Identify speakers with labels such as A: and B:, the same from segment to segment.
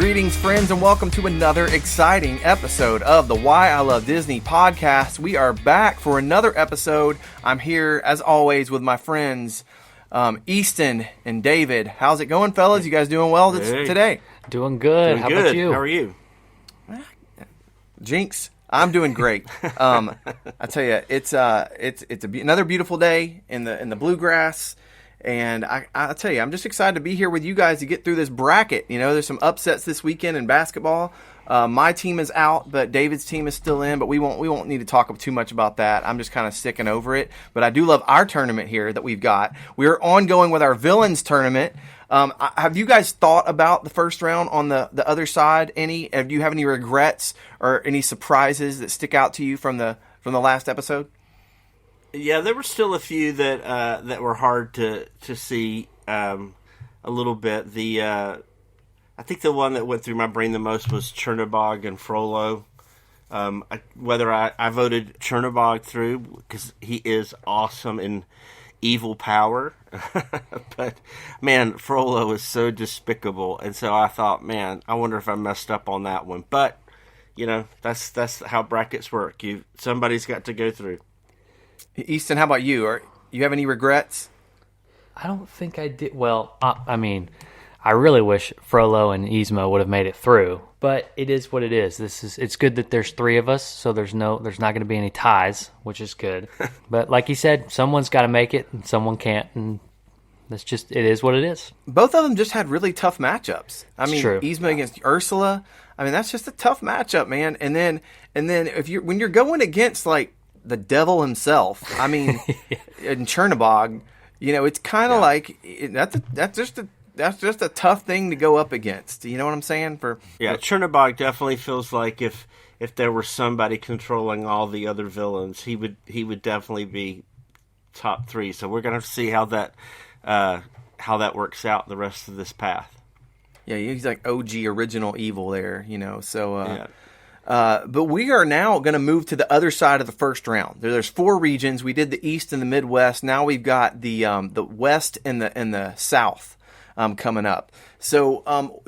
A: Greetings, friends, and welcome to another exciting episode of the Why I Love Disney podcast. We are back for another episode. I'm here, as always, with my friends, Easton and David. How's it going, fellas? You guys doing well today?
B: Doing good. How about you?
C: How are you?
A: Jinx, I'm doing great. I tell you, it's another beautiful day in the bluegrass. And I tell you, I'm just excited to be here with you guys to get through this bracket. You know, there's some upsets this weekend in basketball. My team is out, but David's team is still in. But we won't need to talk too much about that. I'm just kind of sticking over it. But I do love our tournament here that we've got. We're ongoing with our villains tournament. Have you guys thought about the first round on the other side? Do you have any regrets or any surprises that stick out to you from the last episode?
C: Yeah, there were still a few that were hard to see a little bit. I think the one that went through my brain the most was Chernobog and Frollo. Whether I voted Chernobog through because he is awesome in evil power, but man, Frollo is so despicable, and so I thought, man, I wonder if I messed up on that one. But you know, that's how brackets work. Somebody's got to go through.
A: Easton, how about you? You have any regrets?
B: I don't think I did. Well, I mean, I really wish Frollo and Yzma would have made it through, but it is what it is. It's good that there's three of us, so there's not going to be any ties, which is good. But like you said, someone's got to make it, and someone can't, and it is what it is.
A: Both of them just had really tough matchups. I mean,
B: true.
A: Yzma against Ursula. I mean, that's just a tough matchup, man. And then when you're going against like the devil himself, I mean, in Chernobog, you know, it's kind of like that's just a tough thing to go up against. You know what I'm saying?
C: Chernobog definitely feels like if there were somebody controlling all the other villains, he would definitely be top three. So we're gonna have to see how that works out the rest of this path.
A: Yeah, he's like OG original evil there, you know. So. But we are now going to move to the other side of the first round. There's four regions. We did the East and the Midwest. Now we've got the West and the South coming up. So,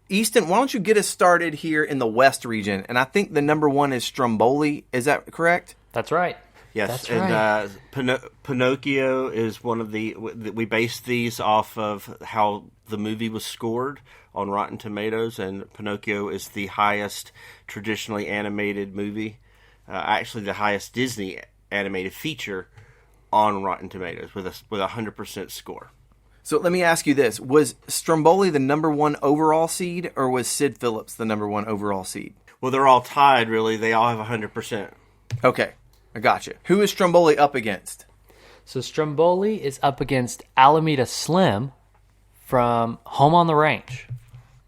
A: Easton, why don't you get us started here in the West region? And I think the number one is Stromboli. Is that correct?
B: That's right.
C: Yes,
B: that's right.
C: Pinocchio is one of we based these off of how the movie was scored on Rotten Tomatoes, and Pinocchio is the highest traditionally animated movie, actually the highest Disney animated feature on Rotten Tomatoes with a 100% score.
A: So let me ask you this: was Stromboli the number one overall seed, or was Sid Phillips the number one overall seed?
C: Well, they're all tied. Really, they all have 100%.
A: Okay. I got you. Who is Stromboli up against?
B: So Stromboli is up against Alameda Slim from Home on the Range.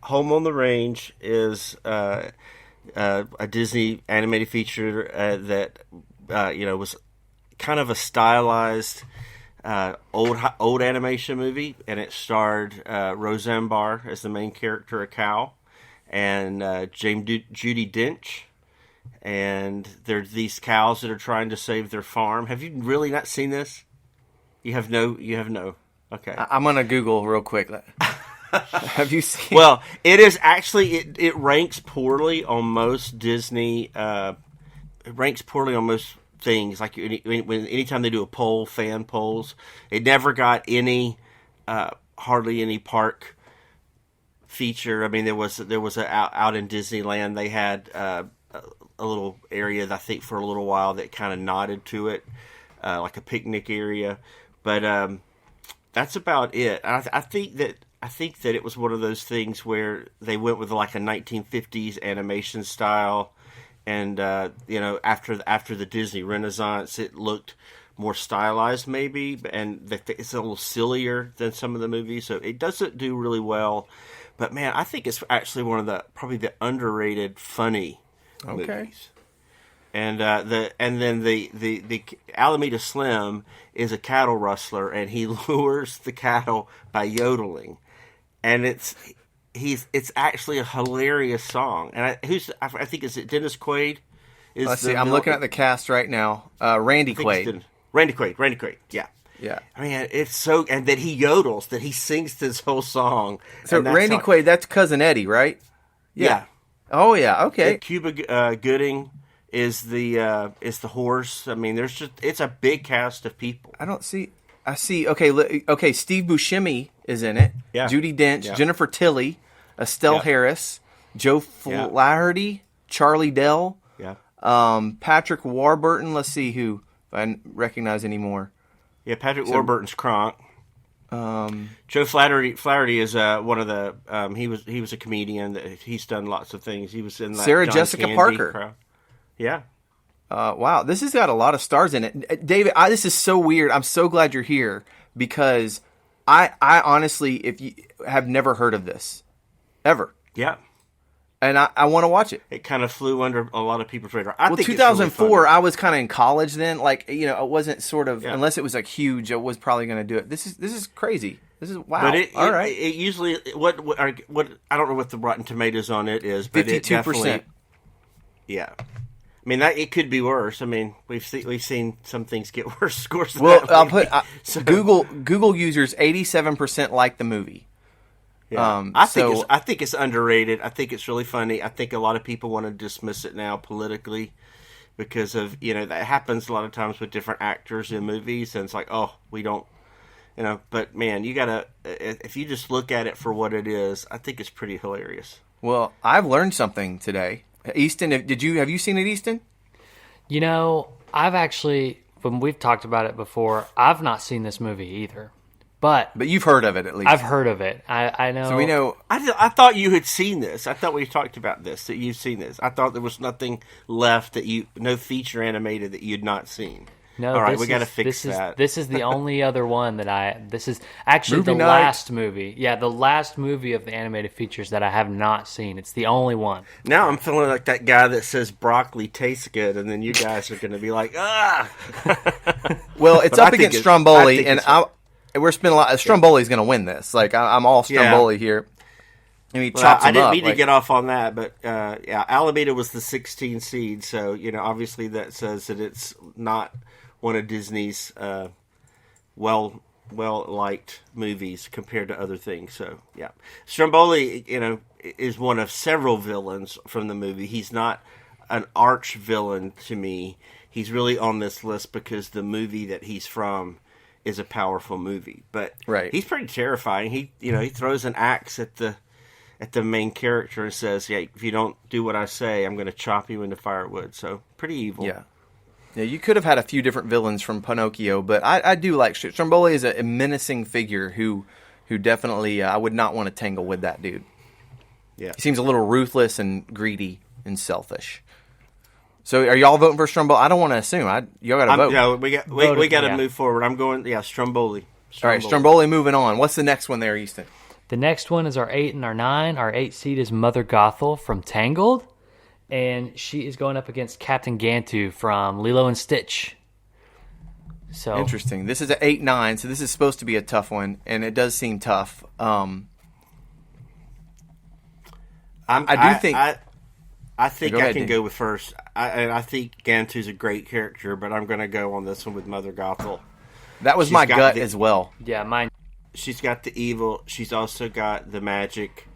C: Home on the Range is a Disney animated feature that was kind of a stylized old animation movie, and it starred Roseanne Barr as the main character, a cow, and Judi Dench. And there's these cows that are trying to save their farm. Have you really not seen this? You have no. Okay.
A: I'm going to Google real quick. Have you seen?
C: Well, it is actually, it ranks poorly on most Disney, it ranks poorly on most things. Like anytime they do a poll, fan polls, it never got hardly any park feature. I mean, there was out in Disneyland, they had, a little area that I think for a little while that kind of nodded to it, like a picnic area, but that's about it. I think that it was one of those things where they went with like a 1950s animation style, and after the Disney Renaissance, it looked more stylized maybe, and it's a little sillier than some of the movies, so it doesn't do really well. But man, I think it's actually one of probably the underrated funny movies. And then the Alameda Slim is a cattle rustler, and he lures the cattle by yodeling, and it's actually a hilarious song. And I think is it Dennis Quaid?
A: Let's see. I'm looking at the cast right now. Randy Quaid.
C: Randy Quaid. Yeah.
A: Yeah.
C: I mean, it's so, and that he yodels, that he sings this whole song.
A: So Randy Quaid, that's Cousin Eddie, right?
C: Yeah.
A: Oh yeah. Okay.
C: Cuba Gooding is the horse. I mean, it's a big cast of people.
A: I don't see. I see. Okay. Okay. Steve Buscemi is in it.
C: Yeah.
A: Judi Dench,
C: Yeah.
A: Jennifer Tilly, Estelle
C: Yeah.
A: Harris, Joe
C: Yeah.
A: Flaherty, Charlie Dell,
C: Yeah.
A: Patrick Warburton. Let's see who if I recognize any more.
C: Yeah, Patrick Warburton's Kronk.
A: Um,
C: Joe Flaherty is one of the. He was a comedian. He's done lots of things. He was in that
A: Sarah
C: John
A: Jessica
C: Candy
A: Parker.
C: crowd. Yeah.
A: Wow, this has got a lot of stars in it. David, this is so weird. I'm so glad you're here because I honestly, if you have never heard of this, ever,
C: Yeah.
A: and I want to watch it.
C: It kind of flew under a lot of people's radar. I
A: Well,
C: think
A: 2004,
C: it's really
A: I was kind of in college then. Like, you know, it wasn't sort of,
C: Yeah.
A: unless it was like huge, I was probably going to do it. This is crazy. This is, wow.
C: But
A: All right.
C: it usually what I don't know what the Rotten Tomatoes on it is, but
A: 52%.
C: it definitely, yeah. I mean, it could be worse. I mean, we've seen some things get worse scores. Than
A: Well,
C: that
A: I'll
C: movie.
A: put Google users 87% like the movie.
C: Yeah. I think it's underrated. I think it's really funny. I think a lot of people want to dismiss it now politically because of that happens a lot of times with different actors in movies, and it's like, oh, we don't, But man, you gotta if you just look at it for what it is, I think it's pretty hilarious.
A: Well, I've learned something today. Easton, have you seen it, Easton?
B: I've actually, when we've talked about it before, I've not seen this movie either. But
A: you've heard of it at least.
B: I've heard of it. I know.
A: So we know.
C: I thought you had seen this. I thought we talked about this, that you've seen this. I thought there was nothing left no feature animated that you'd not seen.
B: No,
C: all right, we got to fix that.
B: This is the only other one that this is actually
A: Movie
B: the
A: night.
B: last movie. Yeah, the last movie of the animated features that I have not seen. It's the only one.
C: Now I'm feeling like that guy that says broccoli tastes good, and then you guys are going to be like, ah.
A: Well, it's
C: But I
A: up
C: think
A: against
C: I
A: Stromboli,
C: think
A: and
C: it's-
A: we're spending a lot. Stromboli's going to win this. Like I'm all Stromboli here. And he
C: Well,
A: chops
C: I
A: him
C: didn't
A: up.
C: mean to get off on that, but Alameda was the 16 seed, so obviously that says that it's not one of Disney's well liked movies compared to other things. So yeah, Stromboli, is one of several villains from the movie. He's not an arch villain to me. He's really on this list because the movie that he's from is a powerful movie. But
A: Right.
C: he's pretty terrifying. He throws an axe at the main character and says, "Yeah, if you don't do what I say, I'm going to chop you into firewood." So pretty evil.
A: Yeah. Yeah, you could have had a few different villains from Pinocchio, but I do like Stromboli is a menacing figure who definitely I would not want to tangle with that dude.
C: Yeah.
A: He seems a little ruthless and greedy and selfish. So are y'all voting for Stromboli? I don't want to assume. Y'all got to vote.
C: No, we got to
B: yeah.
C: move forward. I'm going. Yeah, Stromboli.
A: All right, Stromboli moving on. What's the next one there, Easton?
B: The next one is our 8 and our 9. Our 8 seed is Mother Gothel from Tangled, and she is going up against Captain Gantu from Lilo and Stitch. So
A: Interesting. This is an 8-9, so this is supposed to be a tough one, and it does seem tough. I think
C: Go
A: ahead,
C: I can
A: Dan.
C: go with first. I think Gantu's a great character, but I'm going to go on this one with Mother Gothel.
A: that was
C: She's
A: my
C: got
A: gut
C: the-
A: as well.
B: yeah, mine.
C: She's got the evil. She's also got the magic.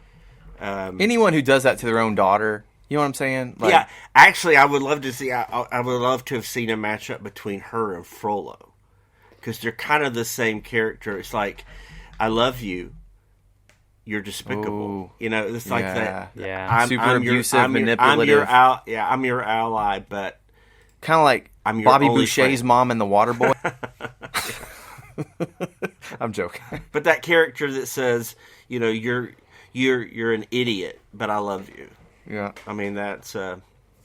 A: Anyone who does that to their own daughter, you know what I'm saying? Like,
C: Yeah, actually, I would love to see. I would love to have seen a matchup between her and Frollo, because they're kind of the same character. It's like, I love you, you're despicable.
A: Ooh.
C: It's like
A: Yeah.
C: that.
B: Yeah.
A: Super abusive,
C: I'm
A: manipulative.
C: I'm your ally, but
A: kind of like
C: I'm your
A: Bobby
C: only
A: Boucher's
C: friend.
A: mom in The Waterboy. I'm joking.
C: but that character that says, you're an idiot, but I love you.
A: Yeah,
C: I mean, that's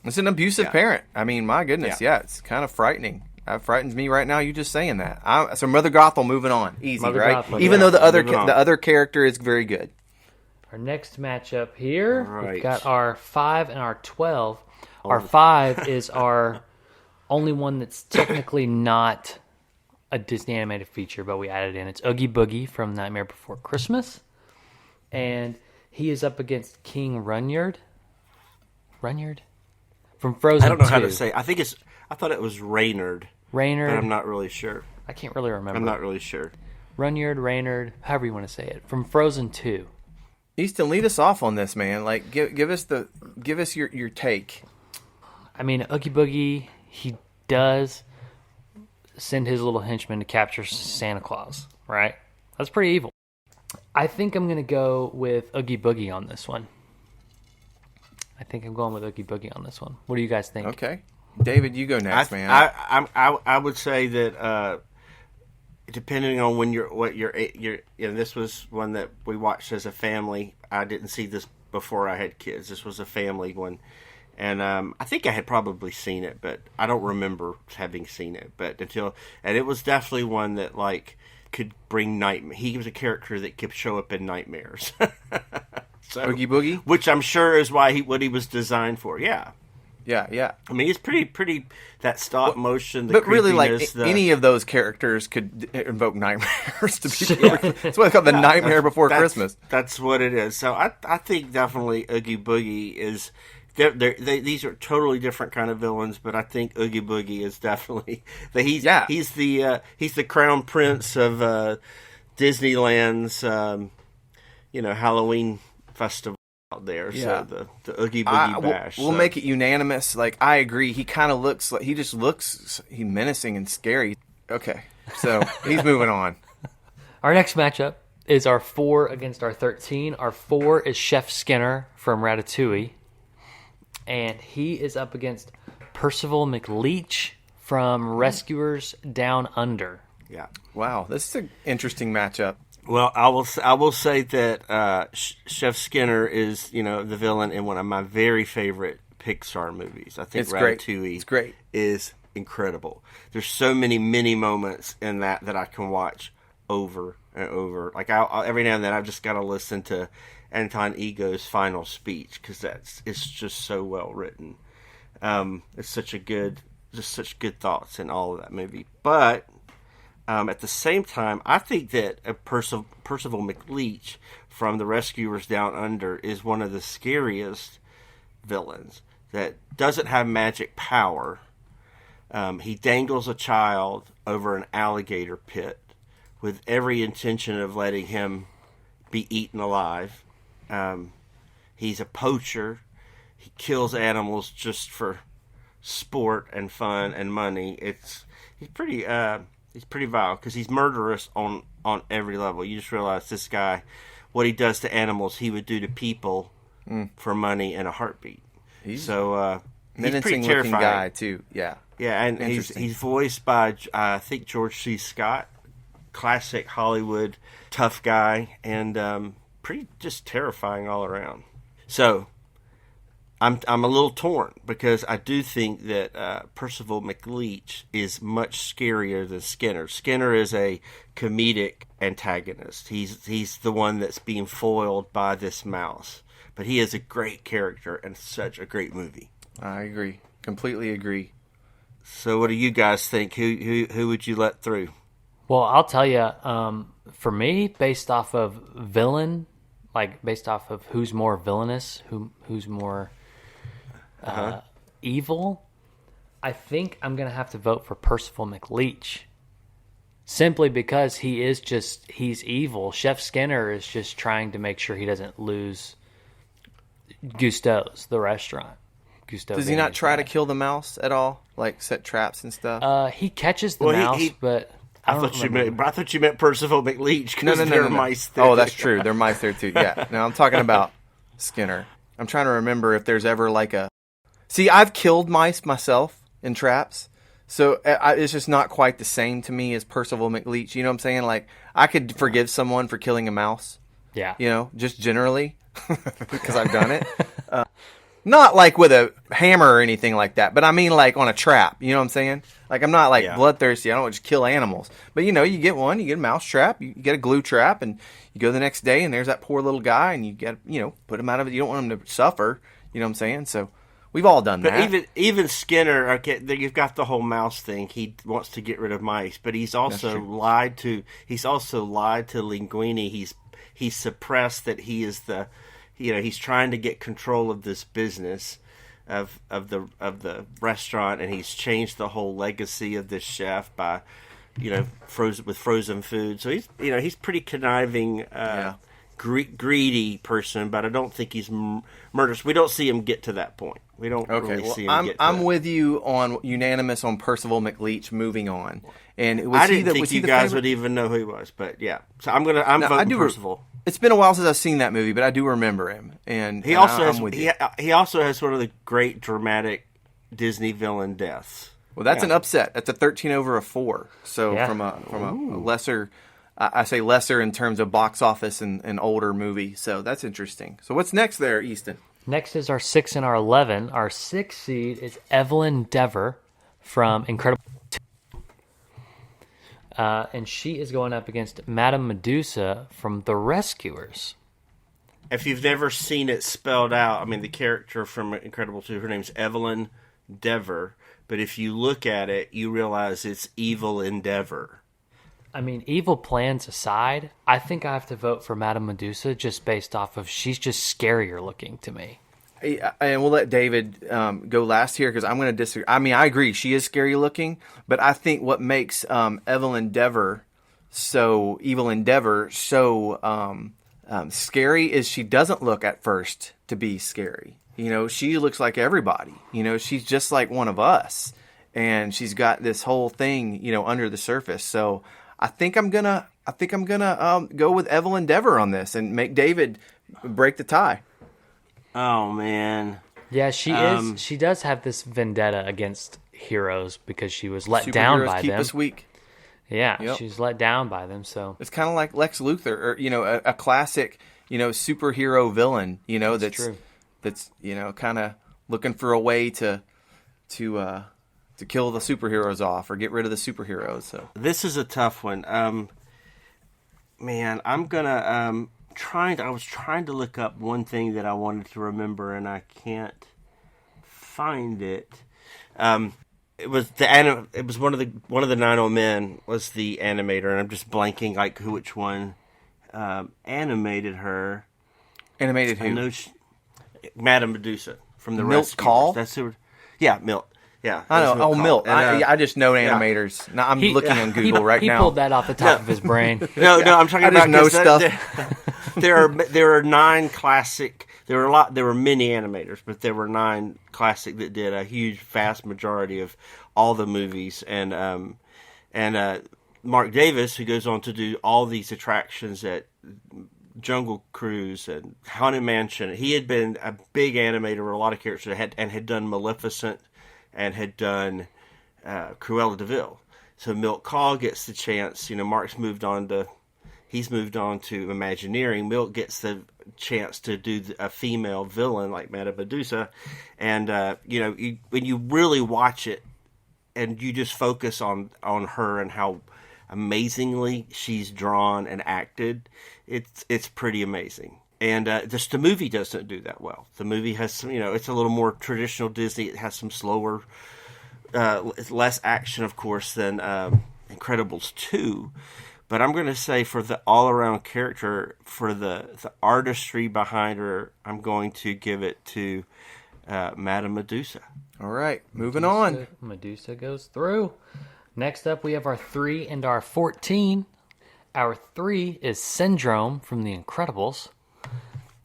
A: it's an abusive
C: Yeah.
A: parent. I mean, my goodness,
C: Yeah.
A: yeah, it's kind of frightening. That frightens me right now. You just saying that. So Mother Gothel moving on, easy,
B: Mother
A: right?
B: Gothel,
A: Even
C: yeah.
A: though the other
C: Moving on.
A: the other character is very good.
B: Our next matchup here,
C: Right.
B: we've got our 5 and our 12. Our 5 is our only one that's technically not a Disney animated feature, but we added in. It's Oogie Boogie from Nightmare Before Christmas. And he is up against King Runyard. Runyard? From Frozen
C: I don't know
B: 2.
C: how to say. I thought it was Reynard,
B: Reynard.
C: but I'm not really sure.
B: I can't really remember.
C: I'm not really sure.
B: Runyard, Reynard, however you want to say it. From Frozen 2.
A: Easton, lead us off on this, man. Like, give us your take.
B: I mean, Oogie Boogie, he does send his little henchman to capture Santa Claus, right? That's pretty evil. I think I'm going to go with Oogie Boogie on this one. I think I'm going with Oogie Boogie on this one. What do you guys think?
A: Okay. David, you go next, man.
C: I would say that depending on this was one that we watched as a family. I didn't see this before I had kids. This was a family one. And I think I had probably seen it, but I don't remember having seen it. And it was definitely one that like could bring nightmare. He was a character that could show up in nightmares. So,
A: Oogie Boogie,
C: which I'm sure is why what he was designed for. Yeah.
A: Yeah. I
C: mean, it's pretty that stop motion.
A: But really, like any of those characters could invoke nightmares. To be that's why it's called the Nightmare Before Christmas.
C: That's what it is. So I think definitely Oogie Boogie is. These are totally different kind of villains, but I think Oogie Boogie is definitely he's the crown prince of Disneyland's Halloween festival out there.
A: Yeah.
C: So the Oogie Boogie Bash.
A: We'll make it unanimous. Like, I agree. He kind of looks like he's menacing and scary. Okay, so he's moving on.
B: Our next matchup is our 4 against our 13. Our 4 is Chef Skinner from Ratatouille. And he is up against Percival McLeach from Rescuers Down Under.
C: Yeah.
A: Wow, this is an interesting matchup.
C: Well, I will say that Chef Skinner is the villain in one of my very favorite Pixar movies. I think Ratatouille is incredible. There's so many moments in that I can watch over and over. Like every now and then I've just got to listen to Anton Ego's final speech because it's just so well written. It's such good thoughts in all of that movie. But at the same time, I think that Percival McLeach from the Rescuers Down Under is one of the scariest villains that doesn't have magic power. He dangles a child over an alligator pit with every intention of letting him be eaten alive. He's a poacher. He kills animals just for sport and fun and money. He's pretty vile because he's murderous on every level. You just realize this guy, what he does to animals, he would do to people for money and a heartbeat. He's pretty terrifying looking guy too. Yeah, and he's voiced by I think George C. Scott, classic Hollywood tough guy, and pretty just terrifying all around. So I'm a little torn because I do think that Percival McLeach is much scarier than Skinner. Skinner is a comedic antagonist. He's the one that's being foiled by this mouse, but he is a great character and such a great movie.
A: I agree, completely agree.
C: So what do you guys think? Who would you let through?
B: Well, I'll tell you, for me, based off of villain, like based off of who's more villainous, who's more evil, I think I'm going to have to vote for Percival McLeach. Simply because he's evil. Chef Skinner is just trying to make sure he doesn't lose Gusteau's, the restaurant. Gusteau
A: Does he not try to kill the mouse at all? Like set traps and stuff?
B: He catches the mouse, but I
C: thought you meant Percival McLeach because there are mice there.
A: Oh, that's true. There are mice there too. Yeah. No, I'm talking about Skinner. I'm trying to remember if there's ever like a... See, I've killed mice myself in traps, so it's just not quite the same to me as Percival McLeach. You know what I'm saying? Like, I could forgive someone for killing a mouse.
B: Yeah.
A: You know, just generally, because I've done it. Not like with a hammer or anything like that, but I mean like on a trap. You know what I'm saying? Like, I'm not like bloodthirsty. I don't just kill animals. But, you know, you get one, you get a mouse trap, you get a glue trap, and you go the next day, and there's that poor little guy, and you get, put him out of it. You don't want him to suffer. You know what I'm saying? So we've all done that.
C: But even Skinner, okay, you've got the whole mouse thing. He wants to get rid of mice, but he's also lied to. He's also lied to Linguini. He's suppressed that he is the. He's trying to get control of this business of the restaurant, and he's changed the whole legacy of this chef by, frozen food. So he's pretty conniving greedy person, but I don't think he's murderous. We don't see him get to that point. We don't really see him get to
A: I'm
C: that.
A: with you on unanimous on Percival McLeach moving on. And was
C: I
A: he
C: didn't
A: the,
C: think
A: was he
C: you
A: the
C: guys
A: favorite?
C: would even know who he was, but yeah. So I'm voting Percival.
A: It's been a while since I've seen that movie, but I do remember him. And
C: He also
A: I'm with you.
C: he also has one of the great dramatic Disney villain deaths.
A: Well, that's an upset. That's a 13 over a 4. So
B: Yeah.
A: from a lesser, I say lesser in terms of box office and older movie. So that's interesting. So what's next there, Easton?
B: Next is our 6 and our 11. Our 6 seed is Evelyn Dever from Incredible. And she is going up against Madame Medusa from The Rescuers.
C: If you've never seen it spelled out, I mean, the character from Incredible 2, her name's Evelyn Dever. But if you look at it, you realize it's Evil Endeavor.
B: I mean, evil plans aside, I think I have to vote for Madame Medusa just based off of she's just scarier looking to me.
A: And we'll let David go last here because I'm going to disagree. I mean, I agree. She is scary looking, but I think what makes Evelyn Dever so scary is she doesn't look at first to be scary. You know, she looks like everybody. You know, she's just like one of us, and she's got this whole thing, you know, under the surface. So I think I'm gonna go with Evelyn Dever on this and make David break the tie.
C: Oh, man.
B: Yeah, she is. She does have this vendetta against heroes because she was let down
A: Superheroes
B: by
A: keep
B: them.
A: us weak.
B: Yeah,
A: Yep.
B: she's let down by them. So
A: It's kind of like Lex Luthor, or you know, a classic, you know, superhero villain. You know, that's
B: true.
A: you know, kind of looking for a way to kill the superheroes off or get rid of the superheroes. So
C: This is a tough one. Man, I'm gonna I was trying to look up one thing that I wanted to remember, and I can't find it. It was it was one of the 9 Men was the animator, and I'm just blanking like which one animated her.
A: animated
C: I
A: who?
C: know Madame Medusa from the
A: Milt
C: Rescuers.
A: Kahl?
C: That's who. Yeah, Milt. Yeah,
A: I know.
C: that's Milt
A: Oh,
C: Kahl.
A: Milt.
C: And,
A: I just know animators. Now I'm looking on Google right
B: he
A: now.
B: pulled that off the top of his brain.
C: No, I'm talking
A: I just
C: about
A: know
C: 'cause
A: stuff.
C: There are 9 classic. There were many animators, but there were 9 classic that did a huge, vast majority of all the movies. And Mark Davis, who goes on to do all these attractions at Jungle Cruise and Haunted Mansion, he had been a big animator with a lot of characters and had done Maleficent and had done Cruella de Vil. So Milt Kahl gets the chance. You know, he's moved on to Imagineering. Milt gets the chance to do a female villain like Madame Medusa, and you know, when you really watch it and you just focus on her and how amazingly she's drawn and acted, it's pretty amazing. And just the movie doesn't do that well. The movie has some, you know, it's a little more traditional Disney. It has some slower, less action, of course, than Incredibles 2. But I'm going to say for the all-around character, for the artistry behind her, I'm going to give it to Madame Medusa.
A: All right, moving on.
B: Medusa goes through. Next up, we have our 3 and our 14. Our 3 is Syndrome from The Incredibles.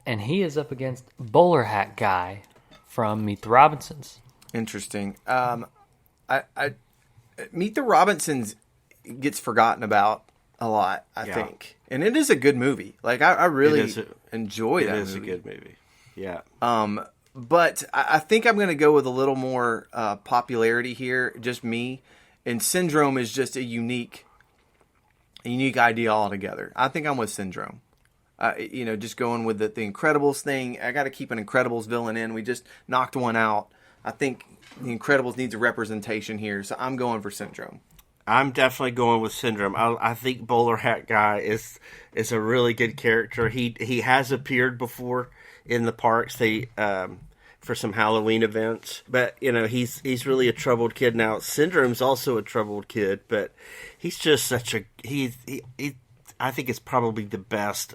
B: And he is up against Bowler Hat Guy from Meet the Robinsons.
A: Interesting. I Meet the Robinsons gets forgotten about a lot, I think, and it is a good movie. Like I really enjoy that movie.
C: It is a good movie. Yeah.
A: But I think I'm going to go with a little more popularity here. Just me, and Syndrome is just a unique idea altogether. I think I'm with Syndrome. You know, just going with the Incredibles thing. I got to keep an Incredibles villain in. We just knocked one out. I think the Incredibles needs a representation here, so I'm going for Syndrome.
C: I'm definitely going with Syndrome. I think Bowler Hat Guy is a really good character. He has appeared before in the parks. For some Halloween events, but you know he's really a troubled kid now. Syndrome's also a troubled kid, but he's just such a he. I think it's probably the best,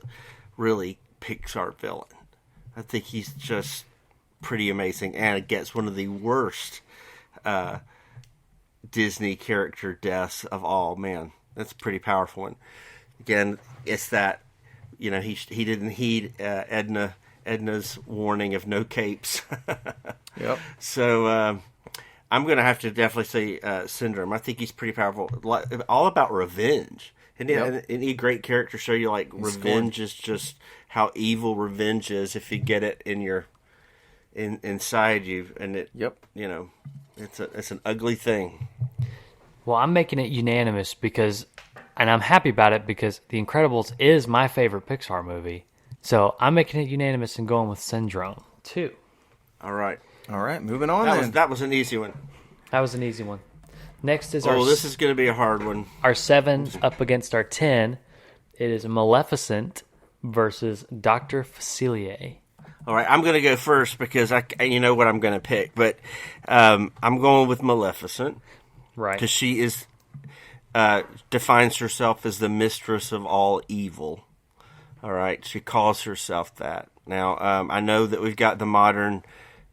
C: really, Pixar villain. I think he's just pretty amazing, and it gets one of the worst Disney character deaths of all. Man, that's a pretty powerful one. Again, it's that he didn't heed Edna's warning of no capes.
A: Yep.
C: So I'm going to have to definitely say Syndrome. I think he's pretty powerful. All about revenge. Isn't he a great character? Show you like revenge is just how evil revenge is if you get it inside you, and it.
A: Yep.
C: It's an ugly thing.
B: Well, I'm making it unanimous and I'm happy about it because The Incredibles is my favorite Pixar movie. So I'm making it unanimous and going with Syndrome too.
C: All right.
A: Moving on.
C: That was an easy one.
B: That was an easy one. Next is
C: this is going to be a hard one.
B: Our 7 up against our 10. It is Maleficent versus Dr. Facilier.
C: All right, I'm going to go first because you know what I'm going to pick, but I'm going with Maleficent,
B: right?
C: Because she is defines herself as the mistress of all evil. All right, she calls herself that. Now, I know that we've got the modern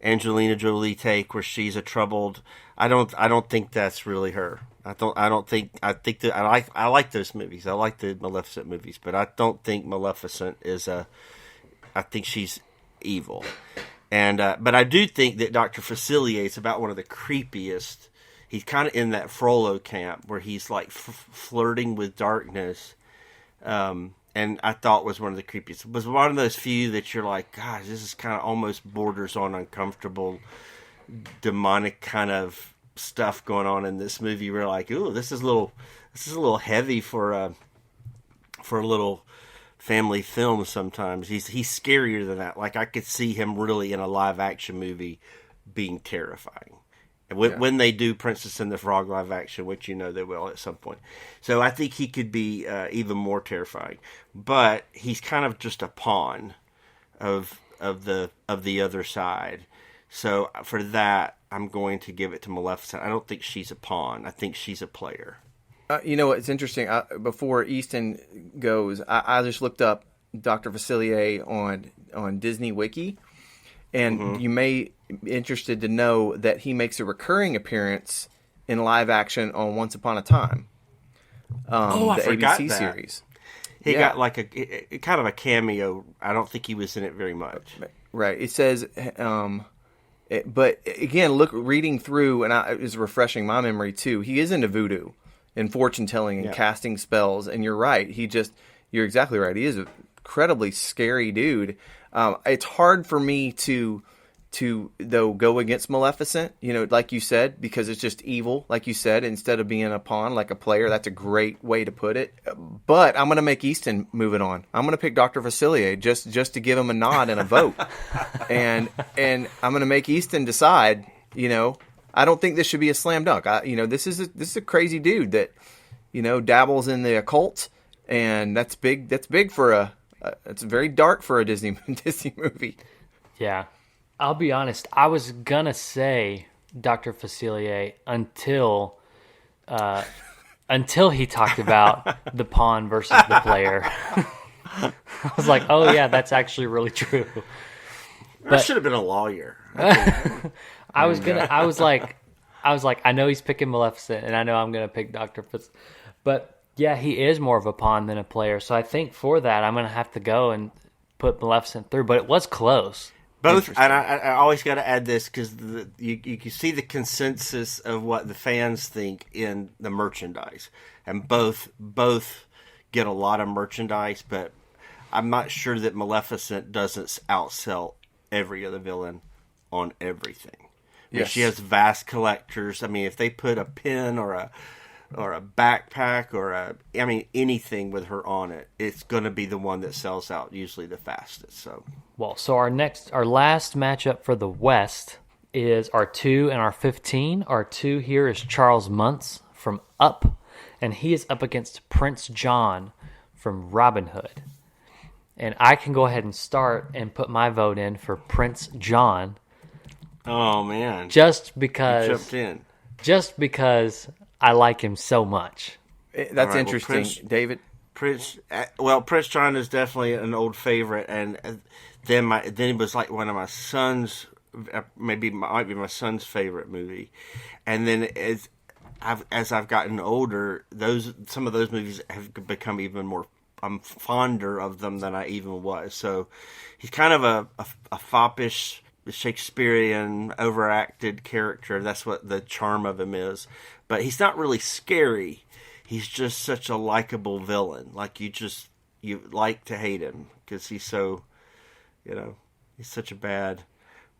C: Angelina Jolie take where she's a troubled. I don't think that's really her. I think that I like those movies. I like the Maleficent movies, but I don't think Maleficent is I think she's evil, and but I do think that Dr. Facilier is about one of the creepiest. He's kind of in that Frollo camp where he's like flirting with darkness, and I thought was one of the creepiest. It was one of those few that you're like, gosh, this is kind of almost borders on uncomfortable, demonic kind of stuff going on in this movie. We're like, ooh, this is a little heavy for a little family film. Sometimes he's scarier than that. Like I could see him really in a live action movie being terrifying. And when they do Princess and the Frog live action, which they will at some point. So I think he could be even more terrifying. But he's kind of just a pawn of the other side. So for that, I'm going to give it to Maleficent. I don't think she's a pawn. I think she's a player.
A: It's interesting. Before Easton goes, I just looked up Dr. Facilier on Disney Wiki, and you may be interested to know that he makes a recurring appearance in live action on Once Upon a Time.
C: I
A: the
C: forgot
A: ABC
C: that.
A: series.
C: He got like a kind of a cameo. I don't think he was in it very much.
A: Right. It says, but again, reading through, and it was refreshing my memory too. He is into voodoo and fortune telling and casting spells. And you're right. You're exactly right. He is an incredibly scary dude. It's hard for me to though go against Maleficent, like you said, because it's just evil, like you said, instead of being a pawn, like a player. That's a great way to put it. But I'm going to make Easton move it on. I'm going to pick Dr. Facilier just to give him a nod and a vote. and I'm going to make Easton decide, I don't think this should be a slam dunk. This is a crazy dude that, dabbles in the occult, and that's big. That's big for it's very dark for a Disney movie.
B: Yeah. I'll be honest. I was gonna say Dr. Facilier until he talked about the pawn versus the player. I was like, oh yeah, that's actually really true.
C: I should have been a lawyer.
B: I was like, I know he's picking Maleficent, and I know I'm gonna pick Dr. Facilier, but yeah, he is more of a pawn than a player. So I think for that, I'm gonna have to go and put Maleficent through. But it was close.
C: Both, and I always got to add this because you can see the consensus of what the fans think in the merchandise, and both get a lot of merchandise, but I'm not sure that Maleficent doesn't outsell every other villain on everything. Yes. She has vast collectors. I mean, if they put a pin or a backpack or anything with her on it, it's going to be the one that sells out usually the fastest. So
B: our last matchup for the West is our 2 and our 15. Our 2 here is Charles Muntz from Up, and he is up against Prince John from Robin Hood. And I can go ahead and start and put my vote in for Prince John.
C: Oh man!
B: Just because
C: you jumped in.
B: Just because I like him so much.
A: That's interesting, David.
C: Prince John is definitely an old favorite, and then it was like one of my son's, might be my son's favorite movie. And then as I've gotten older, some of those movies have become even more I'm fonder of them than I even was. So he's kind of a foppish Shakespearean overacted character. That's what the charm of him is. But he's not really scary. He's just such a likable villain. Like you like to hate him because he's so, he's such a bad.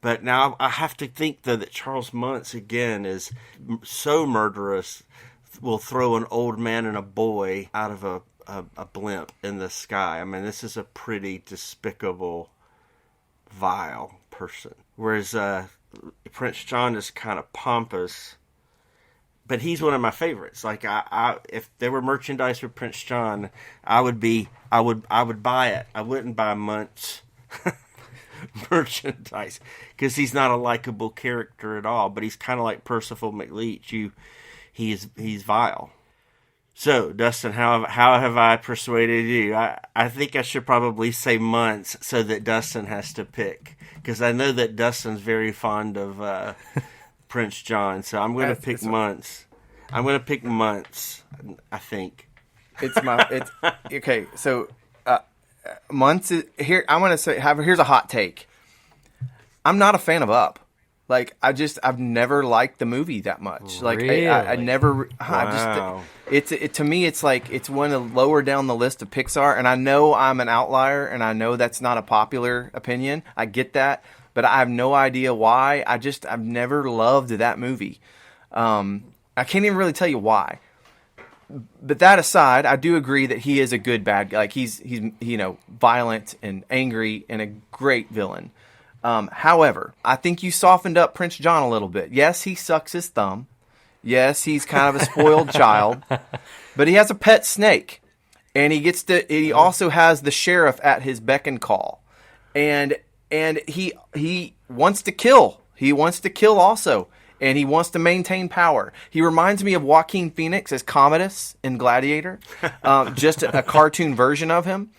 C: But now I have to think though that Charles Muntz again is so murderous. Will throw an old man and a boy out of a blimp in the sky. I mean, this is a pretty despicable, vile person. Whereas Prince John is kind of pompous, but he's one of my favorites. Like I if there were merchandise for Prince John, I would buy it. I wouldn't buy Muntz merchandise because he's not a likable character at all. But he's kind of like Percival McLeach. He's vile. So, Dustin, how have I persuaded you? I think I should probably say Muntz so that Dustin has to pick. Because I know that Dustin's very fond of Prince John. So I'm going to pick Muntz. I'm going to pick Muntz, I think.
A: It's okay. So, Muntz is here. I want to say, here's a hot take. I'm not a fan of Up. Like I've never liked the movie that much. Like
B: really?
A: I never.
C: Wow.
A: To me, it's like it's one of lower down the list of Pixar, and I know I'm an outlier, and I know that's not a popular opinion. I get that, but I have no idea why. I've never loved that movie. I can't even really tell you why. But that aside, I do agree that he is a good bad guy. Like he's violent and angry and a great villain. However, I think you softened up Prince John a little bit. Yes, he sucks his thumb. Yes, he's kind of a spoiled child, but he has a pet snake, and he also has the sheriff at his beck and call, and he wants to kill. He wants to kill also, and he wants to maintain power. He reminds me of Joaquin Phoenix as Commodus in Gladiator, just a cartoon version of him.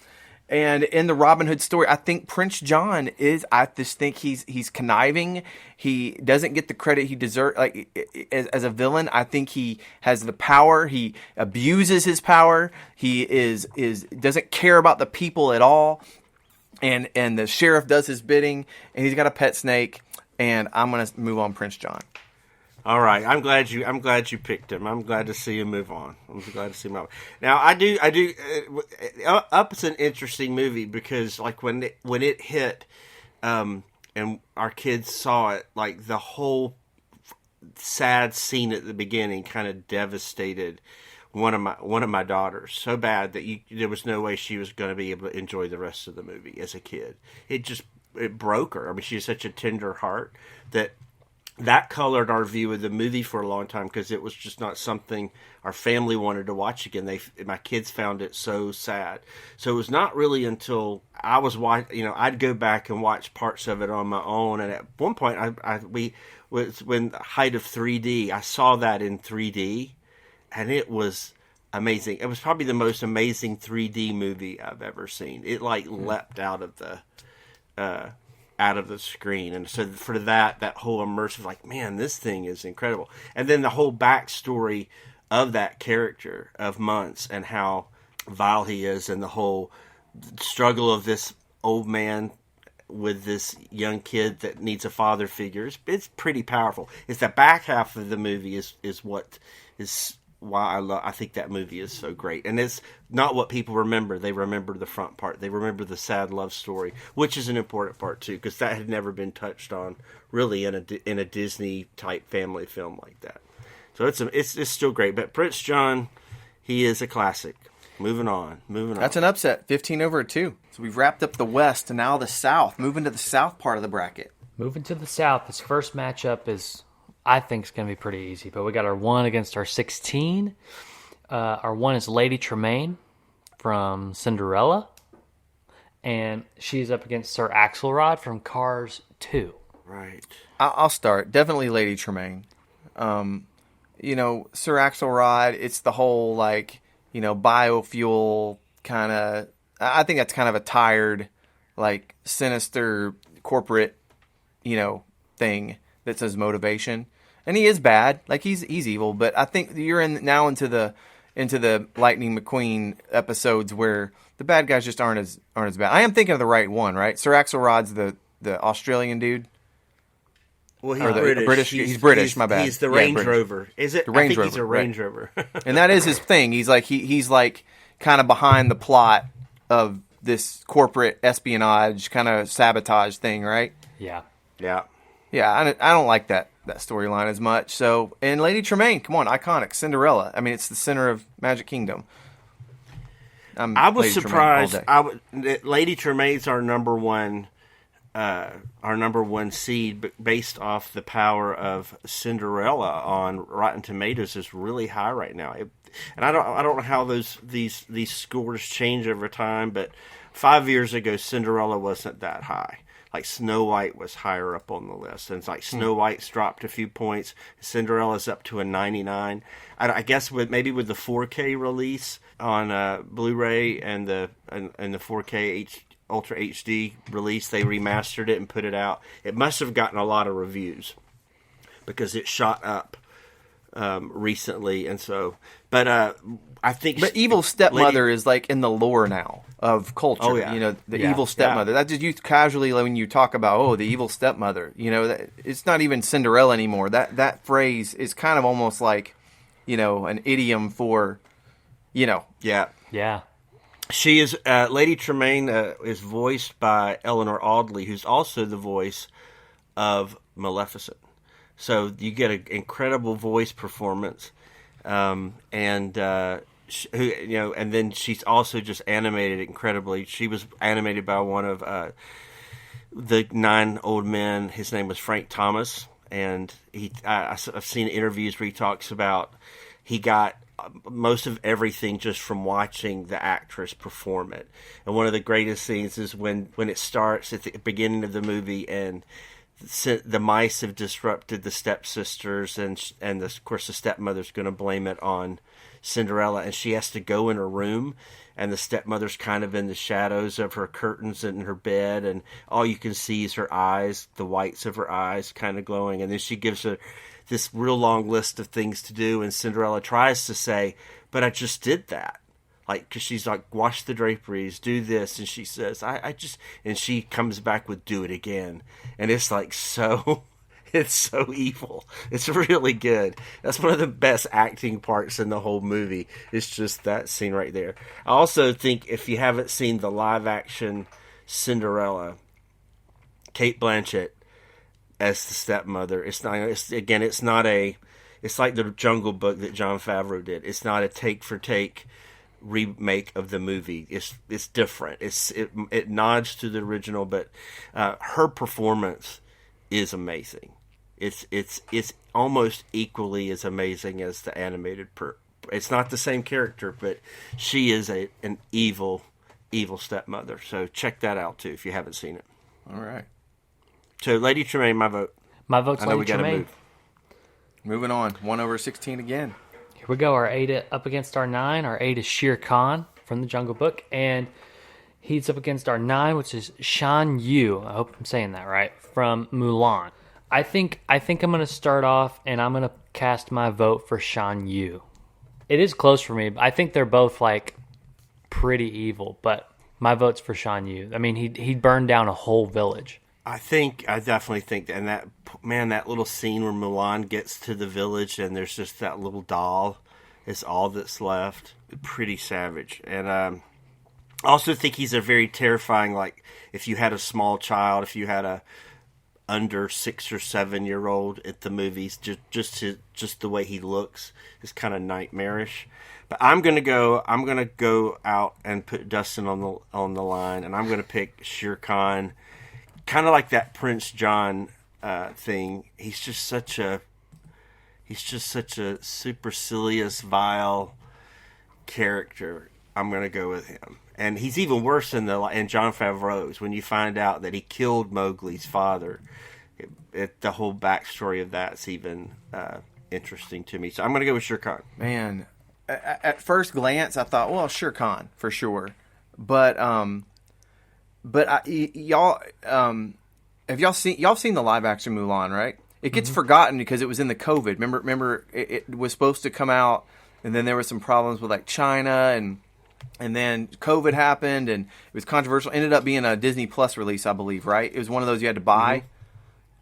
A: And in the Robin Hood story, I think Prince John I just think he's conniving. He doesn't get the credit he deserves. Like as a villain, I think he has the power. He abuses his power. He doesn't care about the people at all. And the sheriff does his bidding. And he's got a pet snake. And I'm gonna move on Prince John.
C: All right, I'm glad you picked him. I'm glad to see him move on. I'm glad to see him. Now, I do. Up is an interesting movie because, like, when it hit, and our kids saw it, like the whole sad scene at the beginning kind of devastated one of my daughters so bad that there was no way she was going to be able to enjoy the rest of the movie as a kid. It broke her. I mean, she has such a tender heart that colored our view of the movie for a long time because it was just not something our family wanted to watch again. My kids found it so sad. So it was not really until I was watching, I'd go back and watch parts of it on my own. And at one point, when the height of 3D, I saw that in 3D, and it was amazing. It was probably the most amazing 3D movie I've ever seen. It leapt out of the screen, and so for that whole immersive, like, man, this thing is incredible. And then the whole backstory of that character of Muntz and how vile he is, and the whole struggle of this old man with this young kid that needs a father figure. It's pretty powerful. It's the back half of the movie is what is why I think that movie is so great. And it's not what people remember. They remember the front part. They remember the sad love story, which is an important part too, because that had never been touched on really in a Disney type family film like that. So it's still great. But Prince John, he is a classic. Moving on.
A: That's an upset. 15-2. So we've wrapped up the West and now the South. Moving to the South part of the bracket.
B: Moving to the South, this first matchup I think it's going to be pretty easy, but we got our 1 against our 16. Our 1 is Lady Tremaine from Cinderella, and she's up against Sir Axelrod from Cars 2.
C: Right.
A: I'll start. Definitely Lady Tremaine. Sir Axelrod, it's the whole, biofuel kind of... I think that's kind of a tired, sinister corporate, thing that's his motivation. And he is bad. He's evil, but I think you're now into the into the Lightning McQueen episodes where the bad guys just aren't as bad. I am thinking of the right one, right? Sir Axelrod's the Australian dude.
C: Well, he's
A: Or the
C: British.
A: He's British. My bad.
C: He's the
A: Yeah,
C: Range
A: British.
C: Rover. Is it?
A: The Range
C: I think he's a
A: Rover,
C: Range
A: right.
C: Rover.
A: And that is his thing. He's like kind of behind the plot of this corporate espionage kind of sabotage thing, right?
B: Yeah.
C: Yeah.
A: Yeah, I don't like that storyline as much. So, and Lady Tremaine, come on, iconic Cinderella. I mean, it's the center of Magic Kingdom.
C: I was
A: Lady Tremaine
C: surprised.
A: all day.
C: That Lady Tremaine's our number one seed, based off the power of Cinderella on Rotten Tomatoes is really high right now. And I don't know how these scores change over time, but 5 years ago Cinderella wasn't that high. Like Snow White was higher up on the list, and it's like Snow White's dropped a few points. Cinderella's up to a 99. I guess with the 4K release on Blu-ray and the 4K Ultra HD release, they remastered it and put it out. It must have gotten a lot of reviews because it shot up recently, and so. But I think.
A: But evil stepmother is like in the lore now of culture.
C: Oh, yeah.
A: You know, the
C: Yeah,
A: evil stepmother.
C: yeah.
A: That's just you casually when you talk about the evil stepmother. You know, it's not even Cinderella anymore. That phrase is kind of almost like, an idiom for,
C: Yeah.
B: Yeah.
C: She is Lady Tremaine is voiced by Eleanor Audley, who's also the voice of Maleficent. So you get an incredible voice performance, and then she's also just animated incredibly. She was animated by one of the 9 old men. His name was Frank Thomas, and I've seen interviews where he talks about he got most of everything just from watching the actress perform it. And one of the greatest scenes is when it starts at the beginning of the movie and the mice have disrupted the stepsisters, and of course the stepmother's going to blame it on Cinderella, and she has to go in her room, and the stepmother's kind of in the shadows of her curtains in her bed, and all you can see is her eyes, the whites of her eyes kind of glowing, and then she gives her this real long list of things to do, and Cinderella tries to say, but I just did that. Like, because she's like, wash the draperies, do this, and she says, and she comes back with, do it again. And it's like, it's so evil. It's really good. That's one of the best acting parts in the whole movie. It's just that scene right there. I also think if you haven't seen the live action Cinderella, Cate Blanchett as the stepmother, it's like the Jungle Book that Jon Favreau did. It's not a take for take remake of the movie. It's different. It nods to the original, but her performance is amazing. It's almost equally as amazing as the animated. It's not the same character, but she is an evil stepmother. So check that out too if you haven't seen it.
A: All right.
C: So Lady Tremaine, my vote.
B: My vote's
C: I know
B: Lady
C: we got to
B: Tremaine.
C: move.
A: Moving on. 1/16 again.
B: Here we go. Our 8 up against our 9. Our 8 is Shere Khan from the Jungle Book, and he's up against our 9, which is Shan Yu. I hope I'm saying that right, from Mulan. I think I'm going to start off, and I'm going to cast my vote for Shan Yu. It is close for me. I think they're both like pretty evil, but my vote's for Shan Yu. I mean, he burned down a whole village.
C: I definitely think that, and that little scene where Mulan gets to the village and there's just that little doll is all that's left. Pretty savage. And I also think he's a very terrifying, like, if you had a small child, if you had a under 6 or 7 year old at the movies, just the way he looks is kind of nightmarish. But I'm gonna go out and put Dustin on the line, and I'm gonna pick Shere Khan. Kind of like that Prince John thing. He's just such a supercilious, vile character. I'm gonna go with him, and he's even worse than in Jon Favreau's. When you find out that he killed Mowgli's father, the whole backstory of that's even interesting to me. So I'm gonna go with Shere Khan.
A: Man, at first glance, I thought, well, Shere Khan for sure, but y'all have y'all seen the live action Mulan, right? It gets forgotten because it was in the COVID. Remember, it was supposed to come out and then there were some problems with like China, and then COVID happened, and it was controversial. Ended up being a Disney Plus release, I believe, right? It was one of those you had to buy,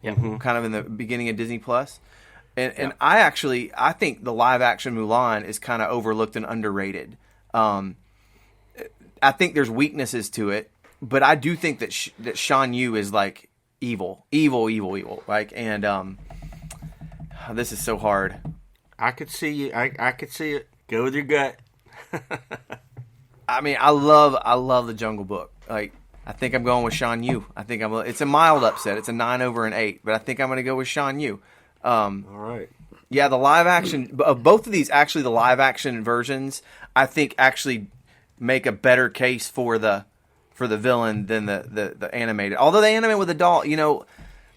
A: kind of in the beginning of Disney Plus. And I think the live action Mulan is kind of overlooked and underrated. I think there's weaknesses to it, but I do think that that Shan Yu is like evil. Like, and this is so hard.
C: I could see you. I could see it. Go with your gut.
A: I mean, I love the Jungle Book. Like, I think I'm going with Shan Yu. It's a mild upset. It's a 9 over an 8, but I think I'm going to go with Shan Yu.
C: All right.
A: Yeah, the live action of both of these, actually, the live action versions, I think actually make a better case for the villain than the animated. Although the animated with the doll,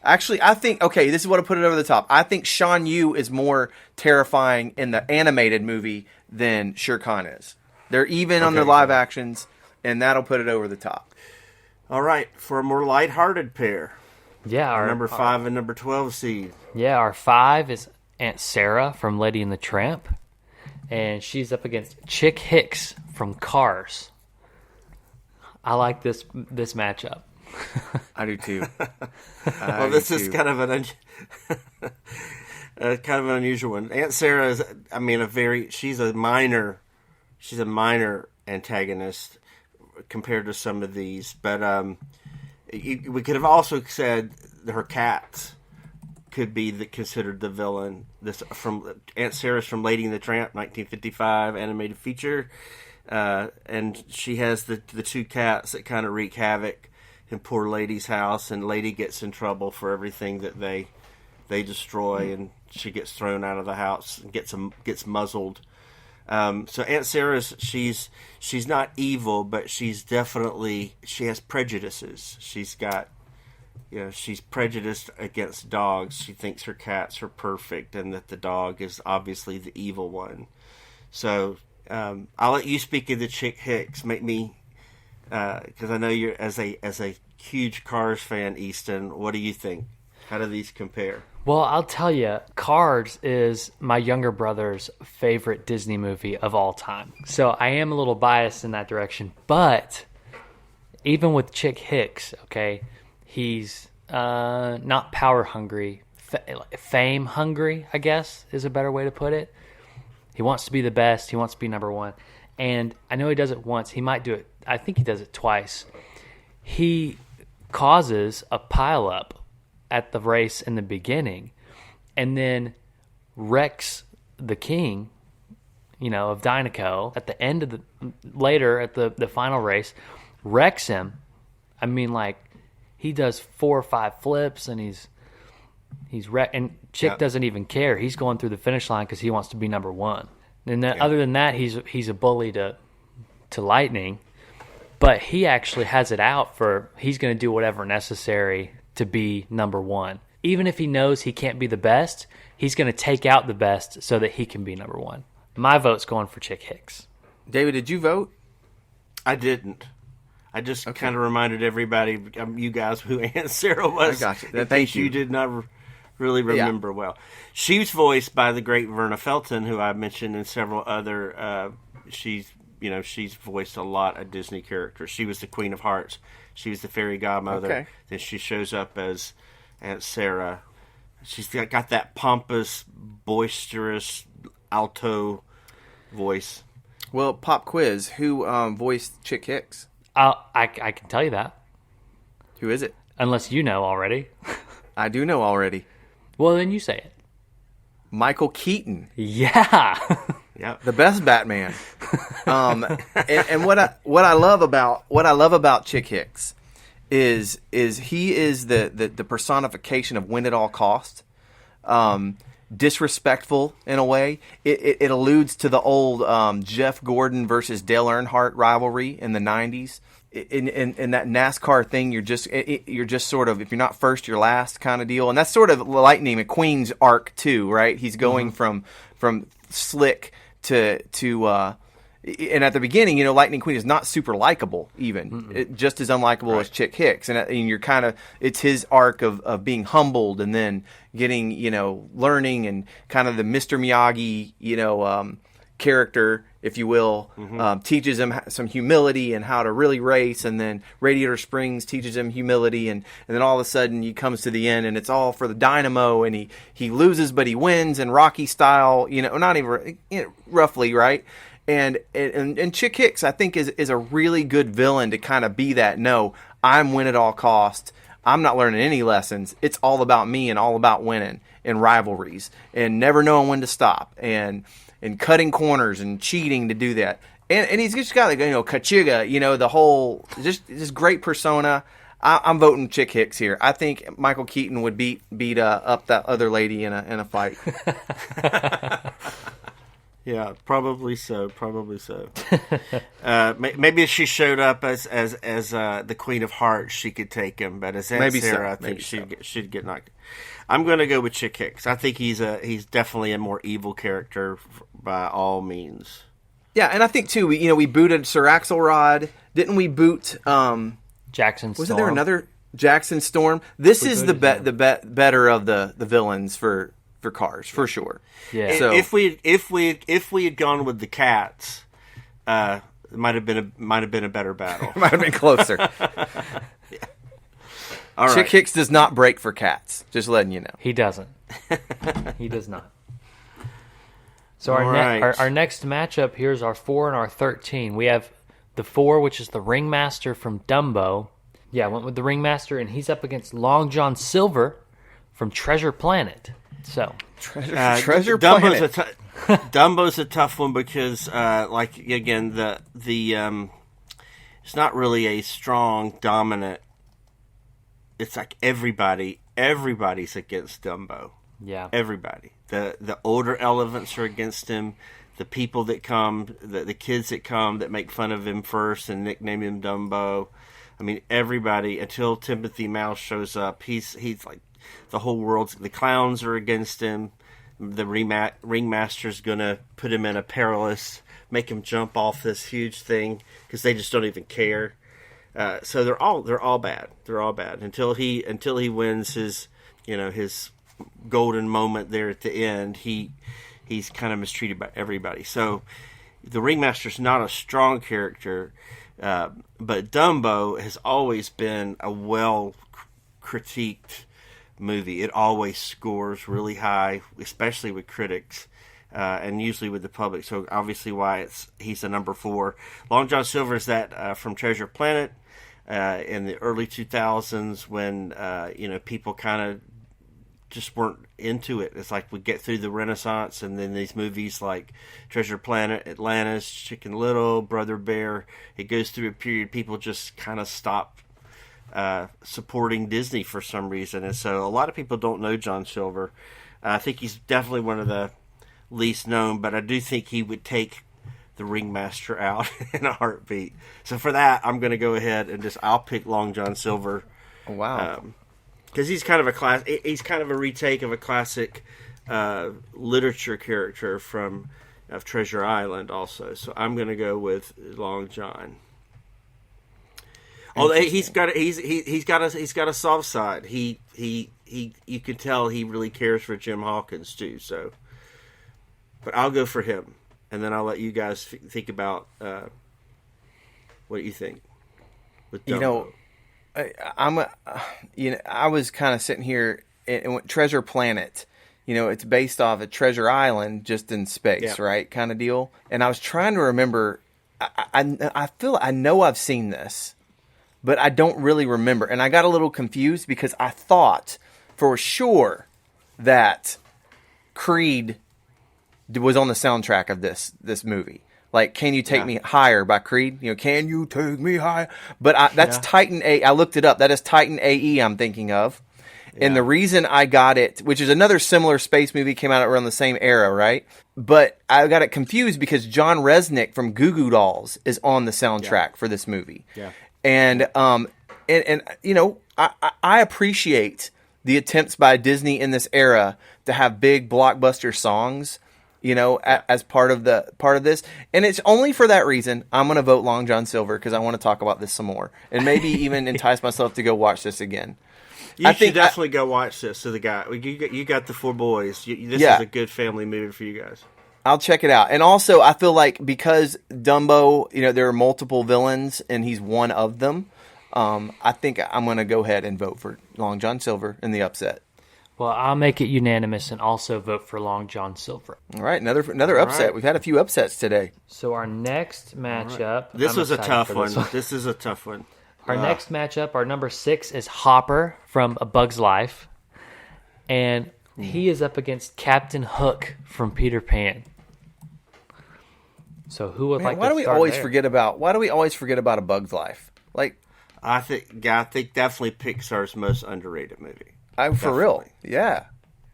A: actually, I think, okay, this is what I put it over the top. I think Shan Yu is more terrifying in the animated movie than Shere Khan is. They're even on their live actions, and that'll put it over the top.
C: All right, for a more lighthearted pair.
B: Yeah, our
C: number 5 and number 12 seed.
B: Yeah, our 5 is Aunt Sarah from Lady and the Tramp, and she's up against Chick Hicks from Cars. I like this matchup.
A: I do too.
C: Well, this is kind of an unusual one. Aunt Sarah is, I mean, she's a minor antagonist compared to some of these, but we could have also said her cats could be considered the villain. This from Aunt Sarah's from Lady and the Tramp, 1955 animated feature, and she has the 2 cats that kind of wreak havoc in poor Lady's house, and Lady gets in trouble for everything that they destroy, and she gets thrown out of the house and gets muzzled. So Aunt Sarah's she's not evil, but she has prejudices. She's got, she's prejudiced against dogs. She thinks her cats are perfect and that the dog is obviously the evil one. So I'll let you speak of the Chick Hicks. Make me, because I know you're as a huge Cars fan, Easton. What do you think? How do these compare?
B: Well, I'll tell you, Cars is my younger brother's favorite Disney movie of all time. So I am a little biased in that direction. But even with Chick Hicks, okay, he's not power hungry, fame hungry, I guess is a better way to put it. He wants to be the best. He wants to be number one. And I know he does it once. He might do it. I think he does it twice. He causes a pileup at the race in the beginning, and then wrecks the king, of Dinoco at the end of later at the final race, wrecks him. I mean, like, he does 4 or 5 flips, and he's wrecked, and Chick doesn't even care. He's going through the finish line because he wants to be number one. And then, other than that, he's a bully to Lightning, but he actually has it out for he's going to do whatever necessary to be number one. Even if he knows he can't be the best, he's going to take out the best so that he can be number one. My vote's going for Chick Hicks.
A: David, did you vote?
C: I didn't. I just kind of reminded everybody, you guys, who Aunt Sarah was.
A: I got you. Thank you.
C: You did not really remember well. She was voiced by the great Verna Felton, who I mentioned in several other. She's voiced a lot of Disney characters. She was the Queen of Hearts. She was the fairy godmother. Okay. Then she shows up as Aunt Sarah. She's got that pompous, boisterous, alto voice.
A: Well, pop quiz. Who voiced Chick Hicks?
B: I can tell you that.
A: Who is it?
B: Unless you know already.
A: I do know already.
B: Well, then you say it.
A: Michael Keaton.
B: Yeah.
A: Yeah, the best Batman. And what I love about Chick Hicks is he is the personification of win at all cost. Disrespectful in a way. It alludes to the old Jeff Gordon versus Dale Earnhardt rivalry in the 90s. In that NASCAR thing, you're just sort of, if you're not first, you're last kind of deal. And that's sort of Lightning McQueen's arc too, right? He's going from slick to and at the beginning, Lightning McQueen is not super likable, even just as unlikable as Chick Hicks, and you're kind of, it's his arc of being humbled and then getting learning and kind of the Mr. Miyagi character, if you will, teaches him some humility and how to really race, and then Radiator Springs teaches him humility, and then all of a sudden he comes to the end and it's all for the Dynamo, and he loses but he wins in Rocky style, not even roughly, right? And Chick Hicks, I think, is a really good villain to kind of be that. No, I'm win at all costs. I'm not learning any lessons. It's all about me and all about winning and rivalries and never knowing when to stop and cutting corners and cheating to do that. And he's just got Kachiga, the whole just great persona. I'm voting Chick Hicks here. I think Michael Keaton would beat up that other lady in a fight.
C: Yeah, probably so. Maybe if she showed up as the Queen of Hearts, she could take him. But as Aunt Sarah, I think she'd get knocked. I'm going to go with Chick Hicks. I think he's definitely a more evil character by all means.
A: Yeah, and I think too. We booted Sir Axelrod, didn't we? Boot
B: Jackson Storm.
A: Wasn't there another Jackson Storm? This is the better of the villains for Cars for sure.
B: Yeah.
C: So if we had gone with the cats, it might have been a better battle.
A: Might have been closer.
C: Yeah. All right.
A: Chick Hicks does not break for cats. Just letting you know.
B: He doesn't. He does not. So
C: Right.
B: our next matchup here is our 4 and our 13. We have the 4, which is the Ringmaster from Dumbo. Yeah, I went with the Ringmaster, and he's up against Long John Silver from Treasure Planet. So
A: Treasure Planet.
C: Dumbo's a tough one because, again, the it's not really a strong dominant. It's like everybody's against Dumbo.
B: Yeah,
C: everybody. The older elements are against him. The people that come, the kids that come that make fun of him first and nickname him Dumbo. I mean, everybody until Timothy Mouse shows up. He's like. The whole world's the clowns are against him. The ringmaster's gonna put him in a perilous, make him jump off this huge thing because they just don't even care. So they're all bad. They're all bad until he wins his his golden moment there at the end. He's kind of mistreated by everybody. So the ringmaster's not a strong character, but Dumbo has always been a well critiqued movie. It always scores really high, especially with critics, and usually with the public. So obviously, why he's a number 4. Long John Silver is that from Treasure Planet in the early 2000s when people kind of just weren't into it. It's like we get through the Renaissance, and then these movies like Treasure Planet, Atlantis, Chicken Little, Brother Bear. It goes through a period people just kind of stop supporting Disney for some reason, and so a lot of people don't know John Silver. I think he's definitely one of the least known, but I do think he would take the Ringmaster out in a heartbeat. So for that, I'm going to go ahead and I'll pick Long John Silver.
A: Oh, wow,
C: because he's kind of he's kind of a retake of a classic literature character of Treasure Island, also. So I'm going to go with Long John. Oh, he's got a soft side. He you can tell he really cares for Jim Hawkins too. So, but I'll go for him, and then I'll let you guys think about what you think with Dumbo.
A: I was kind of sitting here and Treasure Planet. It's based off of Treasure Island, just in space, right? Kind of deal. And I was trying to remember. I feel I know I've seen this, but I don't really remember. And I got a little confused because I thought for sure that Creed was on the soundtrack of this movie. Like, Can You Take Me Higher by Creed? Can You Take Me Higher? But that's Titan A. I looked it up. That is Titan AE I'm thinking of. Yeah. And the reason I got it, which is another similar space movie, came out around the same era, right? But I got it confused because John Resnick from Goo Goo Dolls is on the soundtrack for this movie. Yeah. And I appreciate the attempts by Disney in this era to have big blockbuster songs, as part of this. And it's only for that reason I'm going to vote Long John Silver, because I want to talk about this some more and maybe even entice myself to go watch this again.
C: You should definitely go watch this. So you got the 4 boys. This is a good family movie for you guys.
A: I'll check it out. And also, I feel like because Dumbo, there are multiple villains, and he's one of them. I think I'm going to go ahead and vote for Long John Silver in the upset.
B: Well, I'll make it unanimous and also vote for Long John Silver.
A: All right, another upset.
C: right.
A: We've had a few upsets today.
B: So our next matchup...
C: This
B: I'm
C: was a
B: excited
C: tough
B: for
C: one.
B: this
C: This is a tough one.
B: Our next matchup, our number 6, is Hopper from A Bug's Life. And he is up against Captain Hook from Peter Pan. So who would like to
A: why do we
B: start
A: always
B: there?
A: forget about A Bug's Life? Like,
C: I think definitely Pixar's most underrated movie.
A: for real. Yeah.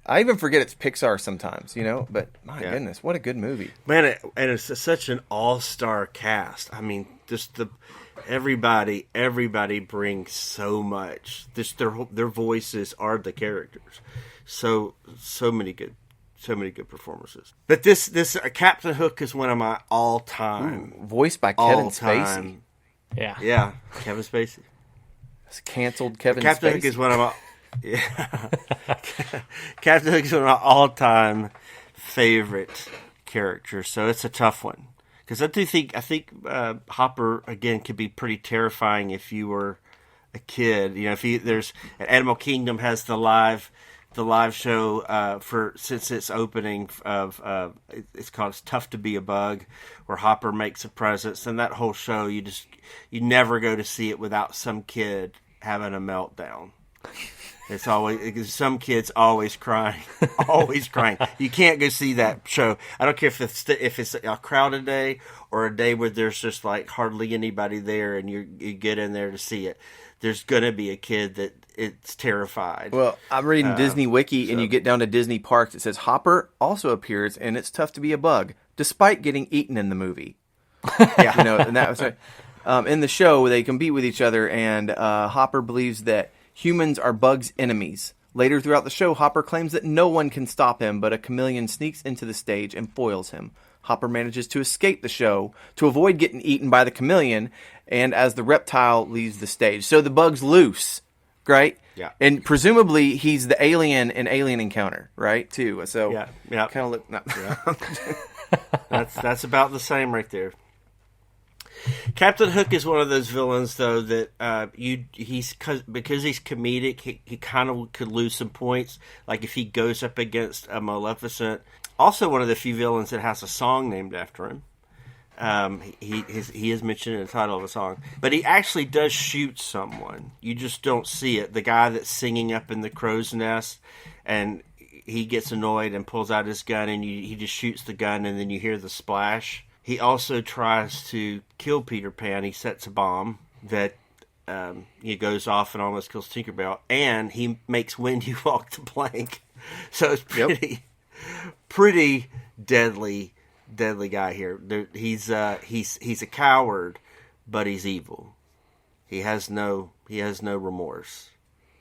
A: I even forget it's Pixar sometimes, but my
C: Yeah.
A: goodness, what a good movie.
C: Man, and it's such an all-star cast. I mean, just everybody brings so much. Just their voices are the characters. So many good performances. But this Captain Hook is one of my all-time.
A: Voiced by Kevin
C: all-time.
A: Spacey.
B: Yeah.
C: Kevin Spacey.
A: It's canceled Kevin
C: Captain
A: Spacey.
C: Hook is one of my Captain Hook is one of my all-time favorite characters. So it's a tough one because I think Hopper again could be pretty terrifying if you were a kid. There's Animal Kingdom has the live show since its opening of it's called It's Tough to Be a Bug, where Hopper makes a presence, and that whole show you never go to see it without some kid having a meltdown. It's always some kids always crying, always crying. You can't go see that show. I don't care if it's a crowded day or a day where there's just like hardly anybody there, and you get in there to see it. There's gonna be a kid that it's terrified.
A: Well, I'm reading Disney Wiki, and you get down to Disney Parks. It says Hopper also appears, and It's Tough to Be a Bug, despite getting eaten in the movie.
C: Yeah,
A: And that was in the show they compete with each other, and Hopper believes that humans are bugs' enemies. Later throughout the show, Hopper claims that no one can stop him, but a chameleon sneaks into the stage and foils him. Hopper manages to escape the show to avoid getting eaten by the chameleon, and as the reptile leaves the stage. So the bug's loose, right?
C: Yeah.
A: And presumably he's the alien in Alien Encounter, right? Too. So
C: yeah.
A: kind of look. No.
C: Yeah. That's about the same right there. Captain Hook is one of those villains, though, that because he's comedic, he kind of could lose some points. Like if he goes up against a Maleficent. Also, one of the few villains that has a song named after him. He is mentioned in the title of a song, but he actually does shoot someone. You just don't see it. The guy that's singing up in the crow's nest, and he gets annoyed and pulls out his gun, and he just shoots the gun, and then you hear the splash. He also tries to kill Peter Pan. He sets a bomb that he goes off and almost kills Tinkerbell, and he makes Wendy walk the plank. So it's pretty deadly guy here. He's a coward, but he's evil. He has no remorse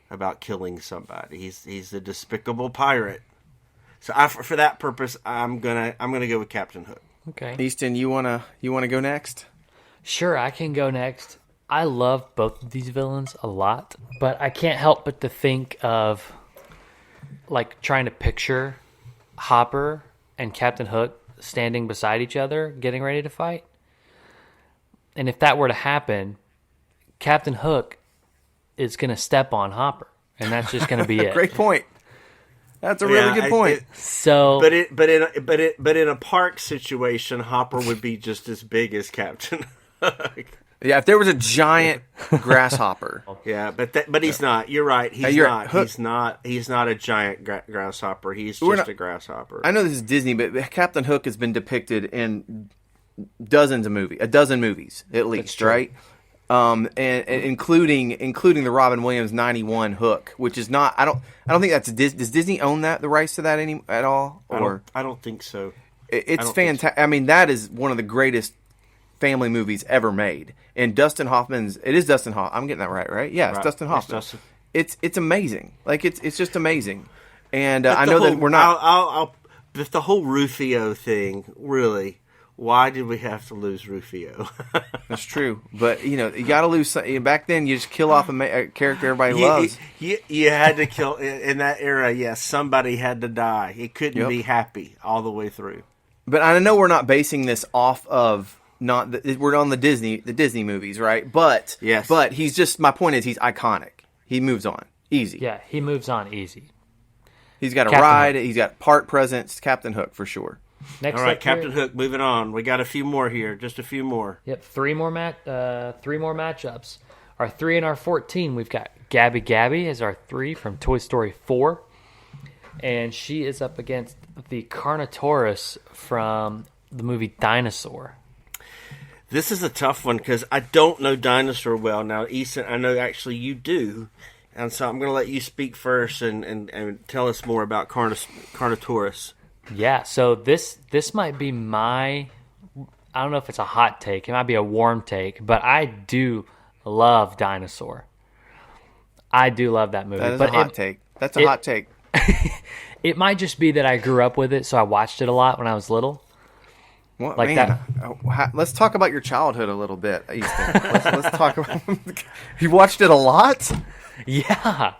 C: about killing somebody. He's a despicable pirate. So for that purpose, I'm gonna go with Captain Hook.
B: Okay.
A: Easton, you wanna go next?
B: Sure, I can go next. I love both of these villains a lot, but I can't help but to think of like trying to picture Hopper and Captain Hook standing beside each other, getting ready to fight. And if that were to happen, Captain Hook is going to step on Hopper, and that's just going to be it.
A: Great point. That's a really good point.
C: But in a park situation, Hopper would be just as big as Captain Hook.
A: Yeah, if there was a giant grasshopper.
C: Yeah, but he's not. You're right. He's not. Hook. He's not a giant grasshopper. He's just a grasshopper.
A: I know this is Disney, but Captain Hook has been depicted in a dozen movies at least, right? And including the Robin Williams '91 Hook, which is not. I don't think that's Disney. Does Disney own the rights to that at all? Or
C: I don't think so.
A: It's fantastic. So. I mean, that is one of the greatest family movies ever made. And Dustin Hoffman's. It is Dustin Hoffman. I'm getting that right? Yeah, it's Dustin Hoffman. It's amazing. Like it's just amazing. And I know that we're not.
C: But the whole Rufio thing, really. Why did we have to lose Rufio?
A: That's true, but you got to lose. Back then, you just kill off a character everybody loves.
C: You had to kill in that era. Yes, somebody had to die. It couldn't be happy all the way through.
A: But I know we're not basing this off of we're on the Disney movies, right? But
C: yes,
A: but he's just, my point is he's iconic. He moves on easy.
B: Yeah, he moves on easy.
A: He's got a
B: Captain
A: ride.
B: Hook.
A: He's got park presence. Captain Hook for sure.
B: Next
C: all right,
B: up here-
C: Captain Hook. Moving on. We got a few more here. Just a few more.
B: Yep, three more matchups. Our 3 and our 14. We've got Gabby Gabby as our 3 from Toy Story 4, and she is up against the Carnotaurus from the movie Dinosaur.
C: This is a tough one because I don't know Dinosaur well. Now, Easton, I know actually you do. And so I'm going to let you speak first and tell us more about Carnotaurus.
B: Yeah, so this might be I don't know if it's a hot take. It might be a warm take, but I do love Dinosaur. I do love that movie.
A: That is
B: but
A: a hot take. That's a hot take.
B: It might just be that I grew up with it, so I watched it a lot when I was little.
A: Well,
B: Like
A: man, let's talk about your childhood a little bit, Easton. let's talk about. You watched it a lot.
B: Yeah,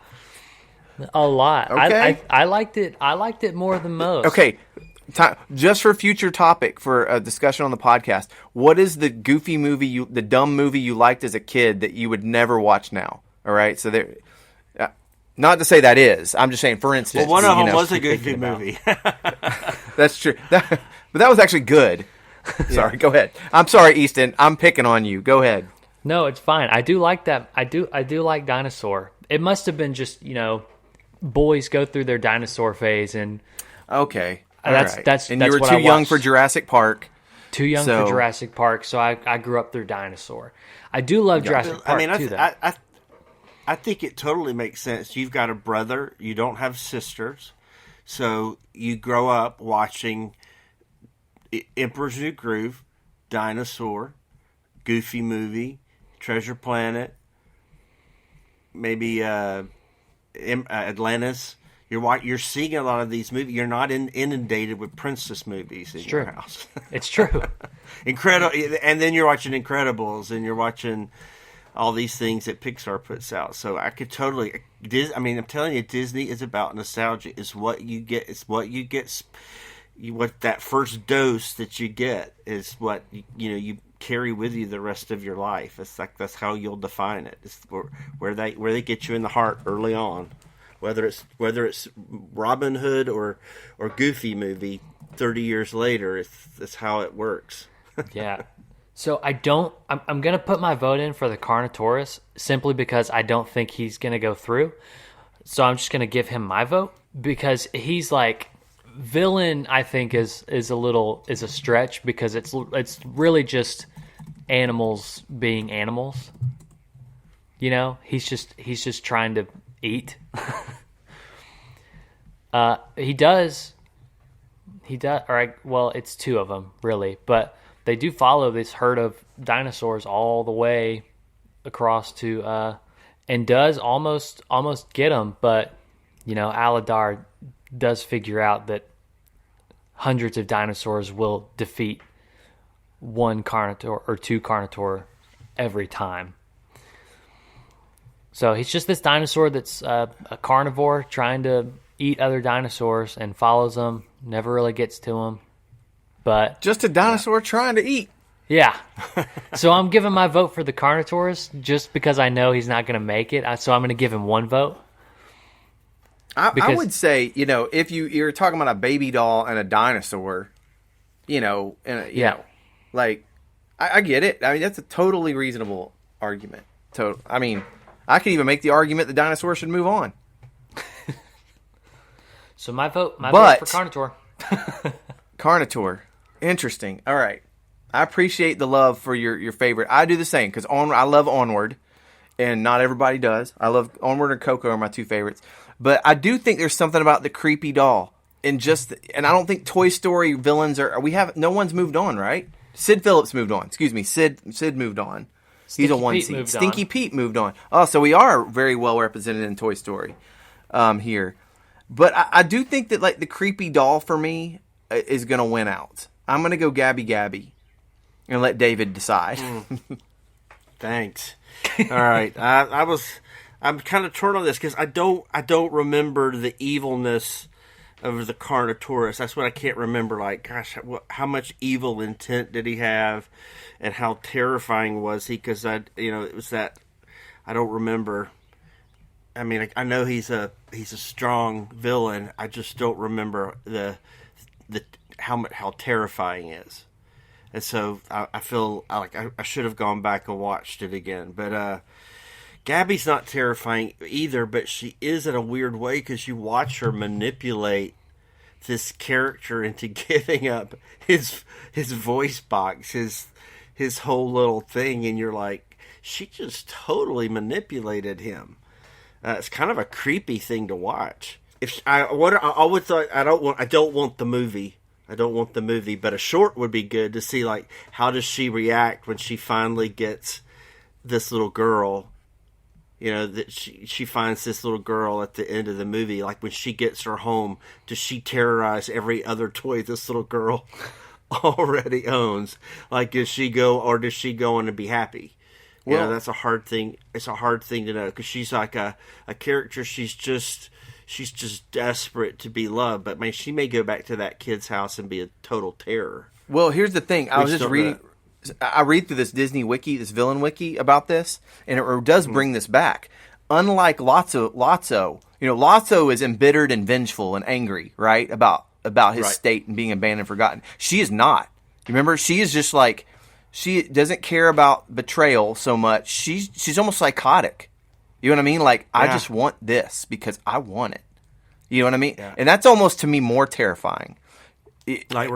B: a lot.
A: Okay.
B: I liked it. I liked it more than most.
A: Okay, just for future topic for a discussion on the podcast. What is the goofy movie the dumb movie you liked as a kid that you would never watch now? All right, so there. Not to say that is. I'm just saying, for instance.
C: Well, one of them was a goofy movie.
A: That's true. But that was actually good. Sorry, go ahead. I'm sorry, Easton. I'm picking on you. Go ahead.
B: No, it's fine. I do like that. I do like Dinosaur. It must have been just, boys go through their dinosaur phase, and
A: okay.
B: That's
A: and you were
B: what
A: too
B: I
A: young
B: watched.
A: for Jurassic Park.
B: Too young for Jurassic Park, so I grew up through Dinosaur. I do love Jurassic Park too, though.
C: I think it totally makes sense. You've got a brother. You don't have sisters. So you grow up watching Emperor's New Groove, Dinosaur, Goofy Movie, Treasure Planet, maybe Atlantis. You're seeing a lot of these movies. You're not inundated with princess movies in your house.
B: It's true.
C: Incredible, and then you're watching Incredibles, and you're watching all these things that Pixar puts out. So I could totally. I'm telling you, Disney is about nostalgia. It's what you get. It's what you get. What that first dose that you get is what you carry with you the rest of your life. It's like that's how you'll define it. It's where they get you in the heart early on. Whether it's Robin Hood or Goofy Movie 30 years later, it's how it works.
B: Yeah. So I'm going to put my vote in for the Carnotaurus simply because I don't think he's going to go through. So I'm just going to give him my vote because he's like villain. I think is a stretch because it's really just animals being animals. He's just trying to eat. He does. Well, it's 2 of them really, but they do follow this herd of dinosaurs all the way across to, and does almost get them. But, Aladar does figure out that hundreds of dinosaurs will defeat one Carnotaur or 2 Carnotaur every time. So he's just this dinosaur that's a carnivore trying to eat other dinosaurs and follows them, never really gets to them. But
A: just a dinosaur trying to eat.
B: Yeah. So I'm giving my vote for the Carnotaurus just because I know he's not going to make it. So I'm going to give him 1 vote.
A: I would say, if you're talking about a baby doll and a dinosaur, I get it. I mean, that's a totally reasonable argument. I could even make the argument the dinosaur should move on.
B: So my vote for Carnotaur.
A: Carnotaur. Interesting. All right. I appreciate the love for your favorite. I do the same because I love Onward, and not everybody does. I love Onward and Coco are my 2 favorites. But I do think there's something about the creepy doll. And I don't think Toy Story villains no one's moved on, right? Sid Phillips moved on. Excuse me. Sid moved on. He's a 1 seed. Stinky Pete moved on. Oh, so we are very well represented in Toy Story here. But I do think that the creepy doll for me is going to win out. I'm going to go Gabby Gabby and let David decide.
C: Thanks. All right. I'm kind of torn on this because I don't remember the evilness of the Carnotaurus. That's what I can't remember. Like, gosh, how much evil intent did he have, and how terrifying was he? Because it was that I don't remember. I mean, I know he's a strong villain. I just don't remember the how terrifying he is. And so I feel like I should have gone back and watched it again. But Gabby's not terrifying either, but she is in a weird way because you watch her manipulate this character into giving up his voice box, his whole little thing, and you're like, she just totally manipulated him. It's kind of a creepy thing to watch. I don't want the movie. I don't want the movie, but a short would be good to see, like, how does she react when she finally gets this little girl. You know, that she finds this little girl at the end of the movie. Like, when she gets her home, does she terrorize every other toy this little girl already owns? Like, does she go on and be happy? Well, that's a hard thing. It's a hard thing to know because she's like a character. She's just desperate to be loved. But man, she may go back to that kid's house and be a total terror.
A: Well, here's the thing. I was just reading. I read through this Disney wiki, this villain wiki about this, and it does bring this back. Unlike Lotso, Lotso is embittered and vengeful and angry, right, about his state and being abandoned and forgotten. She is not. You remember? She is just like, she doesn't care about betrayal so much. She's almost psychotic. You know what I mean? Like, I just want this because I want it. You know what I mean? Yeah. And that's almost, to me, more terrifying.
C: I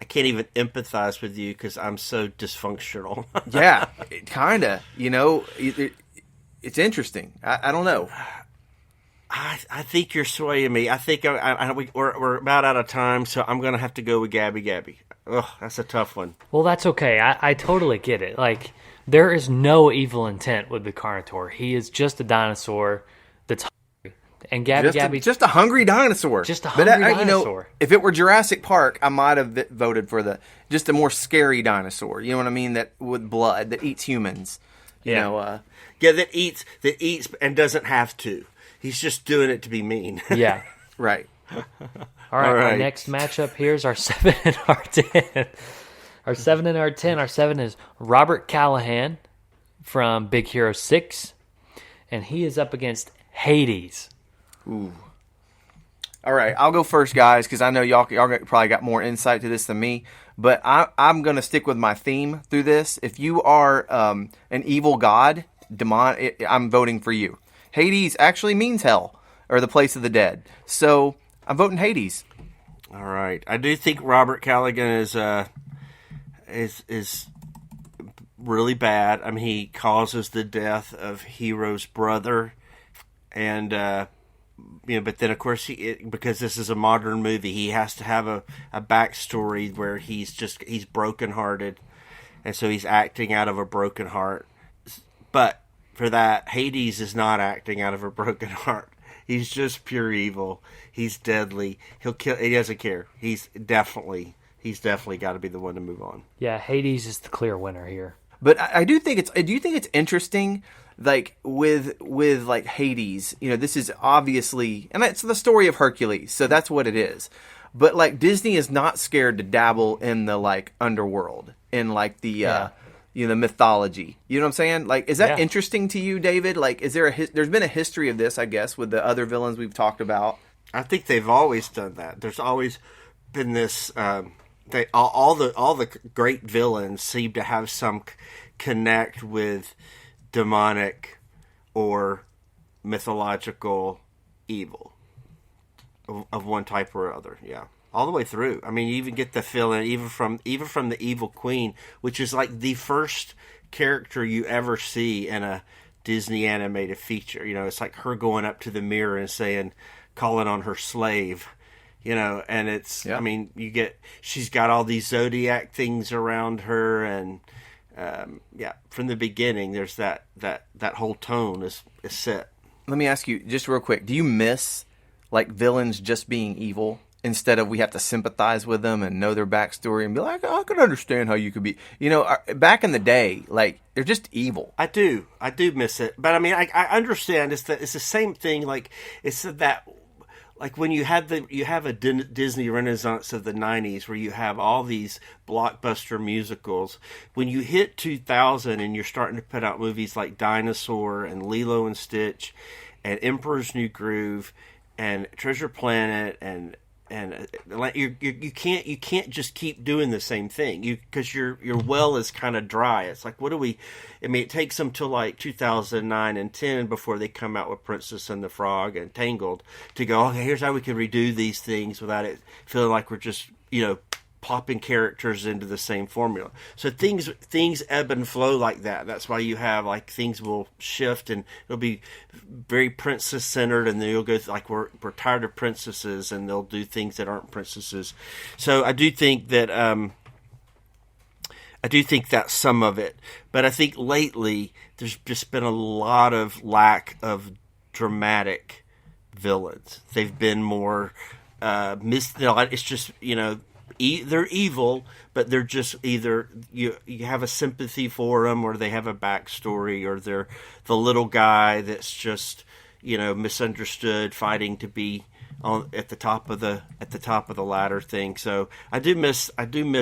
C: can't even empathize with you because I'm so dysfunctional.
A: Yeah, kind of. It's interesting. I don't know.
C: I think you're swaying me. I think we're about out of time, so I'm going to have to go with Gabby. Ugh, that's a tough one.
B: Well, that's okay. I totally get it. Like, there is no evil intent with the Carnotaur. He is just a dinosaur that's hungry. And Gabby...
A: Just a hungry dinosaur.
B: Just a hungry dinosaur.
A: If it were Jurassic Park, I might have voted for just a more scary dinosaur. You know what I mean? That with blood, that eats humans.
C: That eats and doesn't have to. He's just doing it to be mean.
B: Yeah.
A: Right.
B: All right. Our next matchup here is our 7 and our 10. Our 7 and our 10. Our 7 is Robert Callahan from Big Hero 6. And he is up against Hades.
A: Ooh. All right, I'll go first, guys, because I know y'all probably got more insight to this than me. But I'm going to stick with my theme through this. If you are an evil god, I'm voting for you. Hades actually means hell, or the place of the dead. So I'm voting Hades.
C: All right, I do think Robert Callaghan is really bad. I mean, he causes the death of Hero's brother, and but then of course because this is a modern movie, he has to have a backstory where he's brokenhearted, and so he's acting out of a broken heart. But for that, Hades is not acting out of a broken heart. He's just pure evil. He's deadly. He'll kill. He doesn't care. He's definitely got to be the one to move on.
B: Yeah, Hades is the clear winner here.
A: But I do think it's interesting, like with like Hades. This is obviously, and it's the story of Hercules, so that's what it is. But like Disney is not scared to dabble in the like underworld, in like the the mythology. You know what I'm saying? Like, is that interesting to you, David? Like, is there there's been a history of this, I guess, with the other villains we've talked about.
C: I think they've always done that. There's always been this. All the great villains seem to have some connect with demonic or mythological evil of one type or other. Yeah, all the way through. I mean, you even get the feeling even from the Evil Queen, which is like the first character you ever see in a Disney animated feature. It's like her going up to the mirror and calling on her slave. And it's, I mean, she's got all these zodiac things around her, and from the beginning, there's that whole tone is set.
A: Let me ask you just real quick: do you miss like villains just being evil instead of we have to sympathize with them and know their backstory and be like, I can understand how you could be. You know, back in the day, like, they're just evil.
C: I do miss it, but I mean, I understand. It's the same thing. Like, it's that, like when you have a Disney Renaissance of the '90s, where you have all these blockbuster musicals. When you hit 2000 and you're starting to put out movies like Dinosaur and Lilo and Stitch, and Emperor's New Groove, and Treasure Planet, and you can't just keep doing the same thing, because your well is kind of dry. It's like, what do we? I mean, it takes them till like 2009 and 10 before they come out with Princess and the Frog and Tangled to go, okay, here's how we can redo these things without it feeling like we're just, you know, popping characters into the same formula. So things ebb and flow like that. That's why you have, like, things will shift and it'll be very princess centered, and then you'll go like, we're tired of princesses, and they'll do things that aren't princesses. So I do think that's some of it. But I think lately there's just been a lot of lack of dramatic villains. They've been more it's just, you know, they're evil, but they're just either you have a sympathy for them, or they have a backstory, or they're the little guy that's just, you know, misunderstood, fighting to be at the top of the ladder thing. So I do miss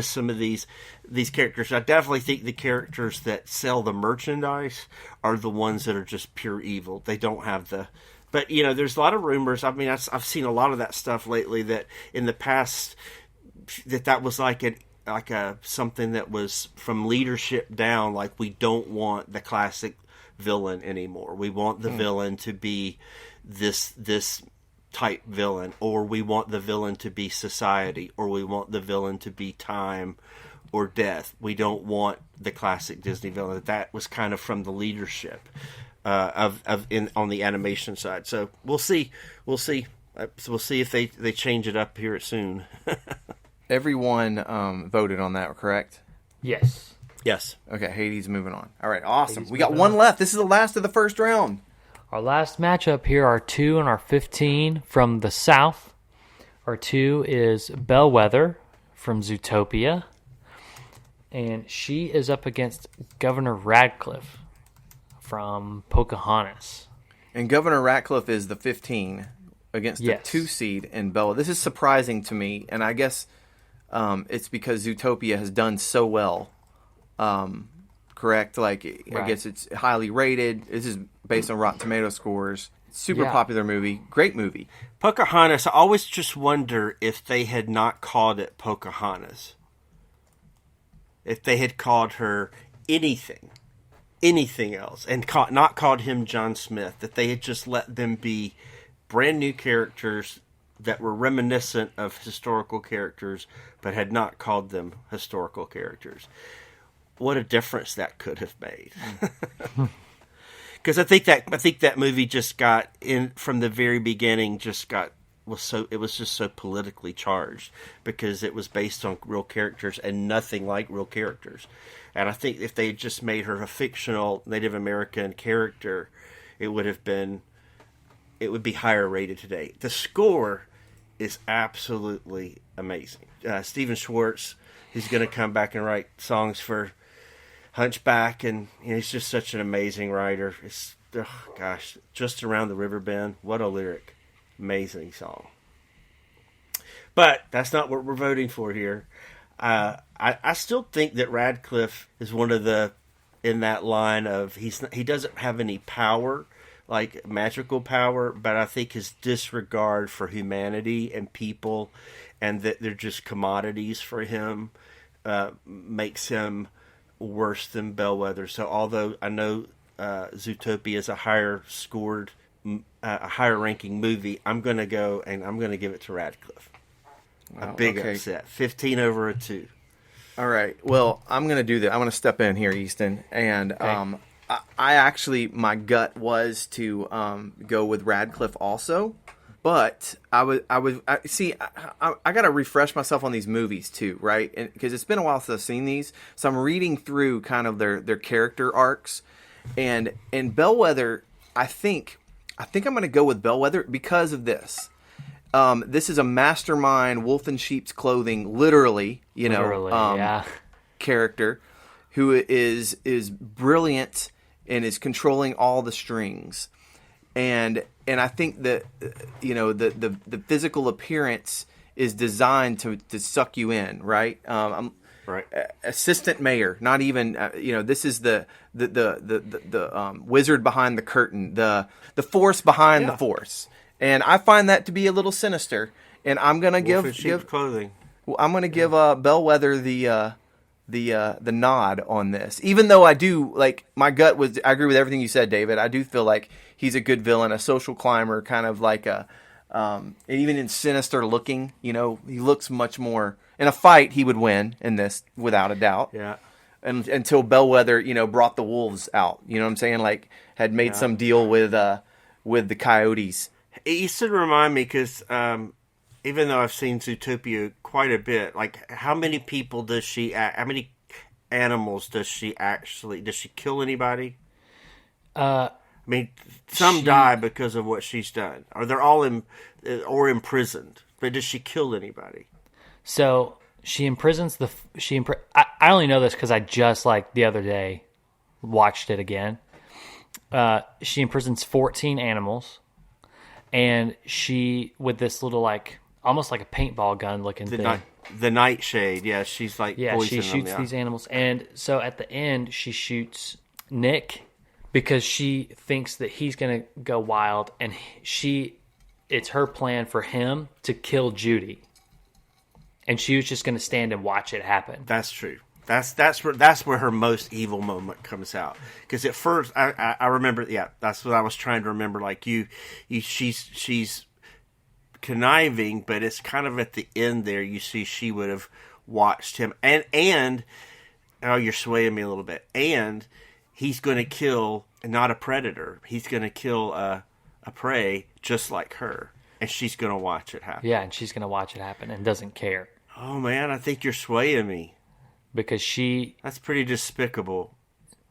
C: some of these characters. I definitely think the characters that sell the merchandise are the ones that are just pure evil. They don't have the. But, you know, there's a lot of rumors. I mean, I've seen a lot of that stuff lately, that in the past, that was like a something that was from leadership down. Like, we don't want the classic villain anymore. We want the villain to be this type villain, or we want the villain to be society, or we want the villain to be time or death. We don't want the classic Disney villain. That was kind of from the leadership on the animation side. So we'll see. So we'll see if they change it up here soon.
A: Everyone voted on that, correct?
B: Yes.
C: Yes.
A: Okay, Hades moving on. All right, awesome. We got one left. This is the last of the first round.
B: Our last matchup here are 2 and our 15 from the South. Our 2 is Bellwether from Zootopia, and she is up against Governor Radcliffe from Pocahontas.
A: And Governor Ratcliffe is the 15 against the 2 seed in Bella. This is surprising to me, and I guess it's because Zootopia has done so well. Correct? Like, I guess it's highly rated. This is based on Rotten Tomato scores. Super popular movie. Great movie.
C: Pocahontas, I always just wonder if they had not called it Pocahontas. If they had called her anything else, and not called him John Smith, that they had just let them be brand new characters that were reminiscent of historical characters, but had not called them historical characters. What a difference that could have made. Because I think that movie just got in from the very beginning. It was just so politically charged, because it was based on real characters and nothing like real characters. And I think if they had just made her a fictional Native American character, it would be higher rated today. The score is absolutely amazing. Steven Schwartz, he's going to come back and write songs for Hunchback, and he's just such an amazing writer. It's Just Around the River Bend. What a lyric. Amazing song. But that's not what we're voting for here. I still think that Radcliffe is one of the, in that line of, he doesn't have any power, like magical power, but I think his disregard for humanity and people, and that they're just commodities for him, makes him worse than Bellwether. So although I know Zootopia is a higher ranking movie, I'm going to go and I'm going to give it to Radcliffe.
A: Wow,
C: a big upset. 15 over a 2.
A: All right. Well, I'm going to do that. I'm going to step in here, Easton. And I actually, my gut was to go with Radcliffe also. But I got to refresh myself on these movies too, right? Because it's been a while since I've seen these. So I'm reading through kind of their character arcs. And in Bellwether, I think I'm going to go with Bellwether because of this. this is a mastermind, wolf in sheep's clothing, literally,
B: Yeah.
A: character who is brilliant and is controlling all the strings. And I think that the physical appearance is designed to suck you in, right?
C: Right.
A: Assistant mayor, not even this is the wizard behind the curtain, the force behind the force, and I find that to be a little sinister. And I'm gonna
C: Wolf in sheep's clothing.
A: Well, I'm gonna give Bellwether the nod on this, even though I do my gut was I agree with everything you said, David. I do feel like he's a good villain, a social climber, kind of like and even in sinister looking, he looks much more. In a fight, he would win in this without a doubt.
C: Yeah.
A: And until Bellwether, brought the wolves out. You know what I'm saying? Like had made some deal with the coyotes.
C: It used to remind me because even though I've seen Zootopia quite a bit, like how many people does she? How many animals does she kill anybody? I mean, some die because of what she's done, or they're all or imprisoned. But does she kill anybody?
B: So she imprisons I only know this because I just the other day watched it again. She imprisons 14 animals, and she with this little almost like a paintball gun looking thing.
C: The nightshade, yeah, she's
B: she shoots these animals, and so at the end she shoots Nick because she thinks that he's gonna go wild, and it's her plan for him to kill Judy. And she was just going to stand and watch it happen.
C: That's true. That's where her most evil moment comes out. Because at first, I remember, that's what I was trying to remember. She's conniving, but it's kind of at the end there. You see, she would have watched him, and you're swaying me a little bit. And he's going to kill not a predator. He's going to kill a prey just like her, and she's going to watch it happen.
B: Yeah, and she's going to watch it happen and doesn't care.
C: Oh man, I think you're swaying me.
B: Because
C: that's pretty despicable.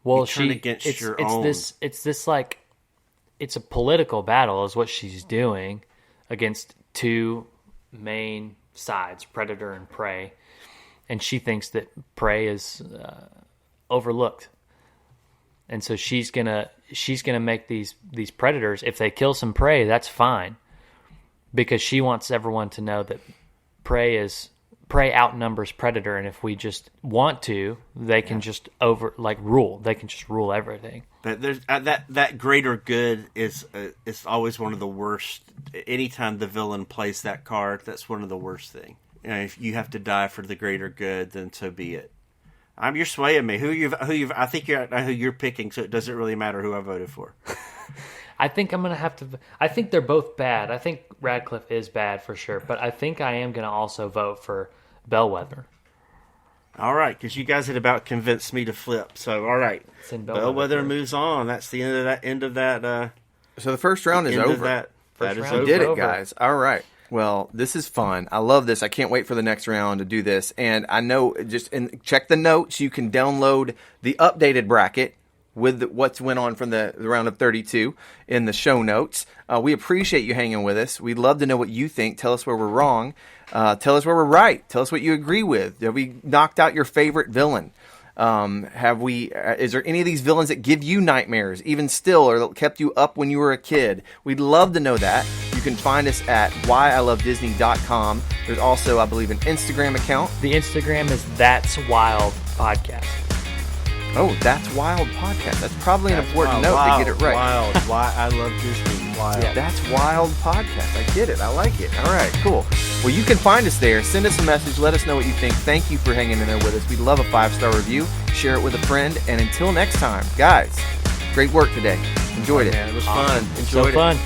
B: Well,
C: it's your own.
B: It's a political battle is what she's doing against two main sides, predator and prey. And she thinks that prey is overlooked. And so she's gonna make these predators, if they kill some prey, that's fine. Because she wants everyone to know that prey outnumbers predator, and if we just want to, they can just rule. They can just rule everything.
C: But there's that greater good is always one of the worst. Anytime the villain plays that card, that's one of the worst things. If you have to die for the greater good, then so be it. You're swaying me. I think I know who you're picking, so it doesn't really matter who I voted for.
B: I think I'm going to have to... I think they're both bad. I think Radcliffe is bad for sure, but I think I am going to also vote for Bellwether.
C: All right, because you guys had about convinced me to flip. So, all right. Bellwether moves on. That's the end of that.
A: So the first round is over.
C: That is over.
A: You did it, guys. All right. Well, this is fun. I love this. I can't wait for the next round to do this. And I know, check the notes. You can download the updated bracket with what's went on from the round of 32 in the show notes. We appreciate you hanging with us. We'd love to know what you think. Tell us where we're wrong. Tell us where we're right. Tell us what you agree with. Have we knocked out your favorite villain? Is there any of these villains that give you nightmares, even still, or that kept you up when you were a kid? We'd love to know that. You can find us at whyilovedisney.com. There's also, I believe, an Instagram account.
B: The Instagram is That's Wild Podcast.
A: Oh, That's Wild Podcast. That's probably an important note to get it right.
C: Wild. Why I Love Disney. Wild.
A: Yeah, That's Wild Podcast. I get it. I like it. All right, cool. Well, you can find us there. Send us a message. Let us know what you think. Thank you for hanging in there with us. We'd love a 5-star review. Share it with a friend. And until next time, guys, great work today. Enjoyed it.
C: Man, it was fun.
B: Enjoyed it.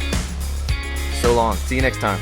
A: So long. See you next time.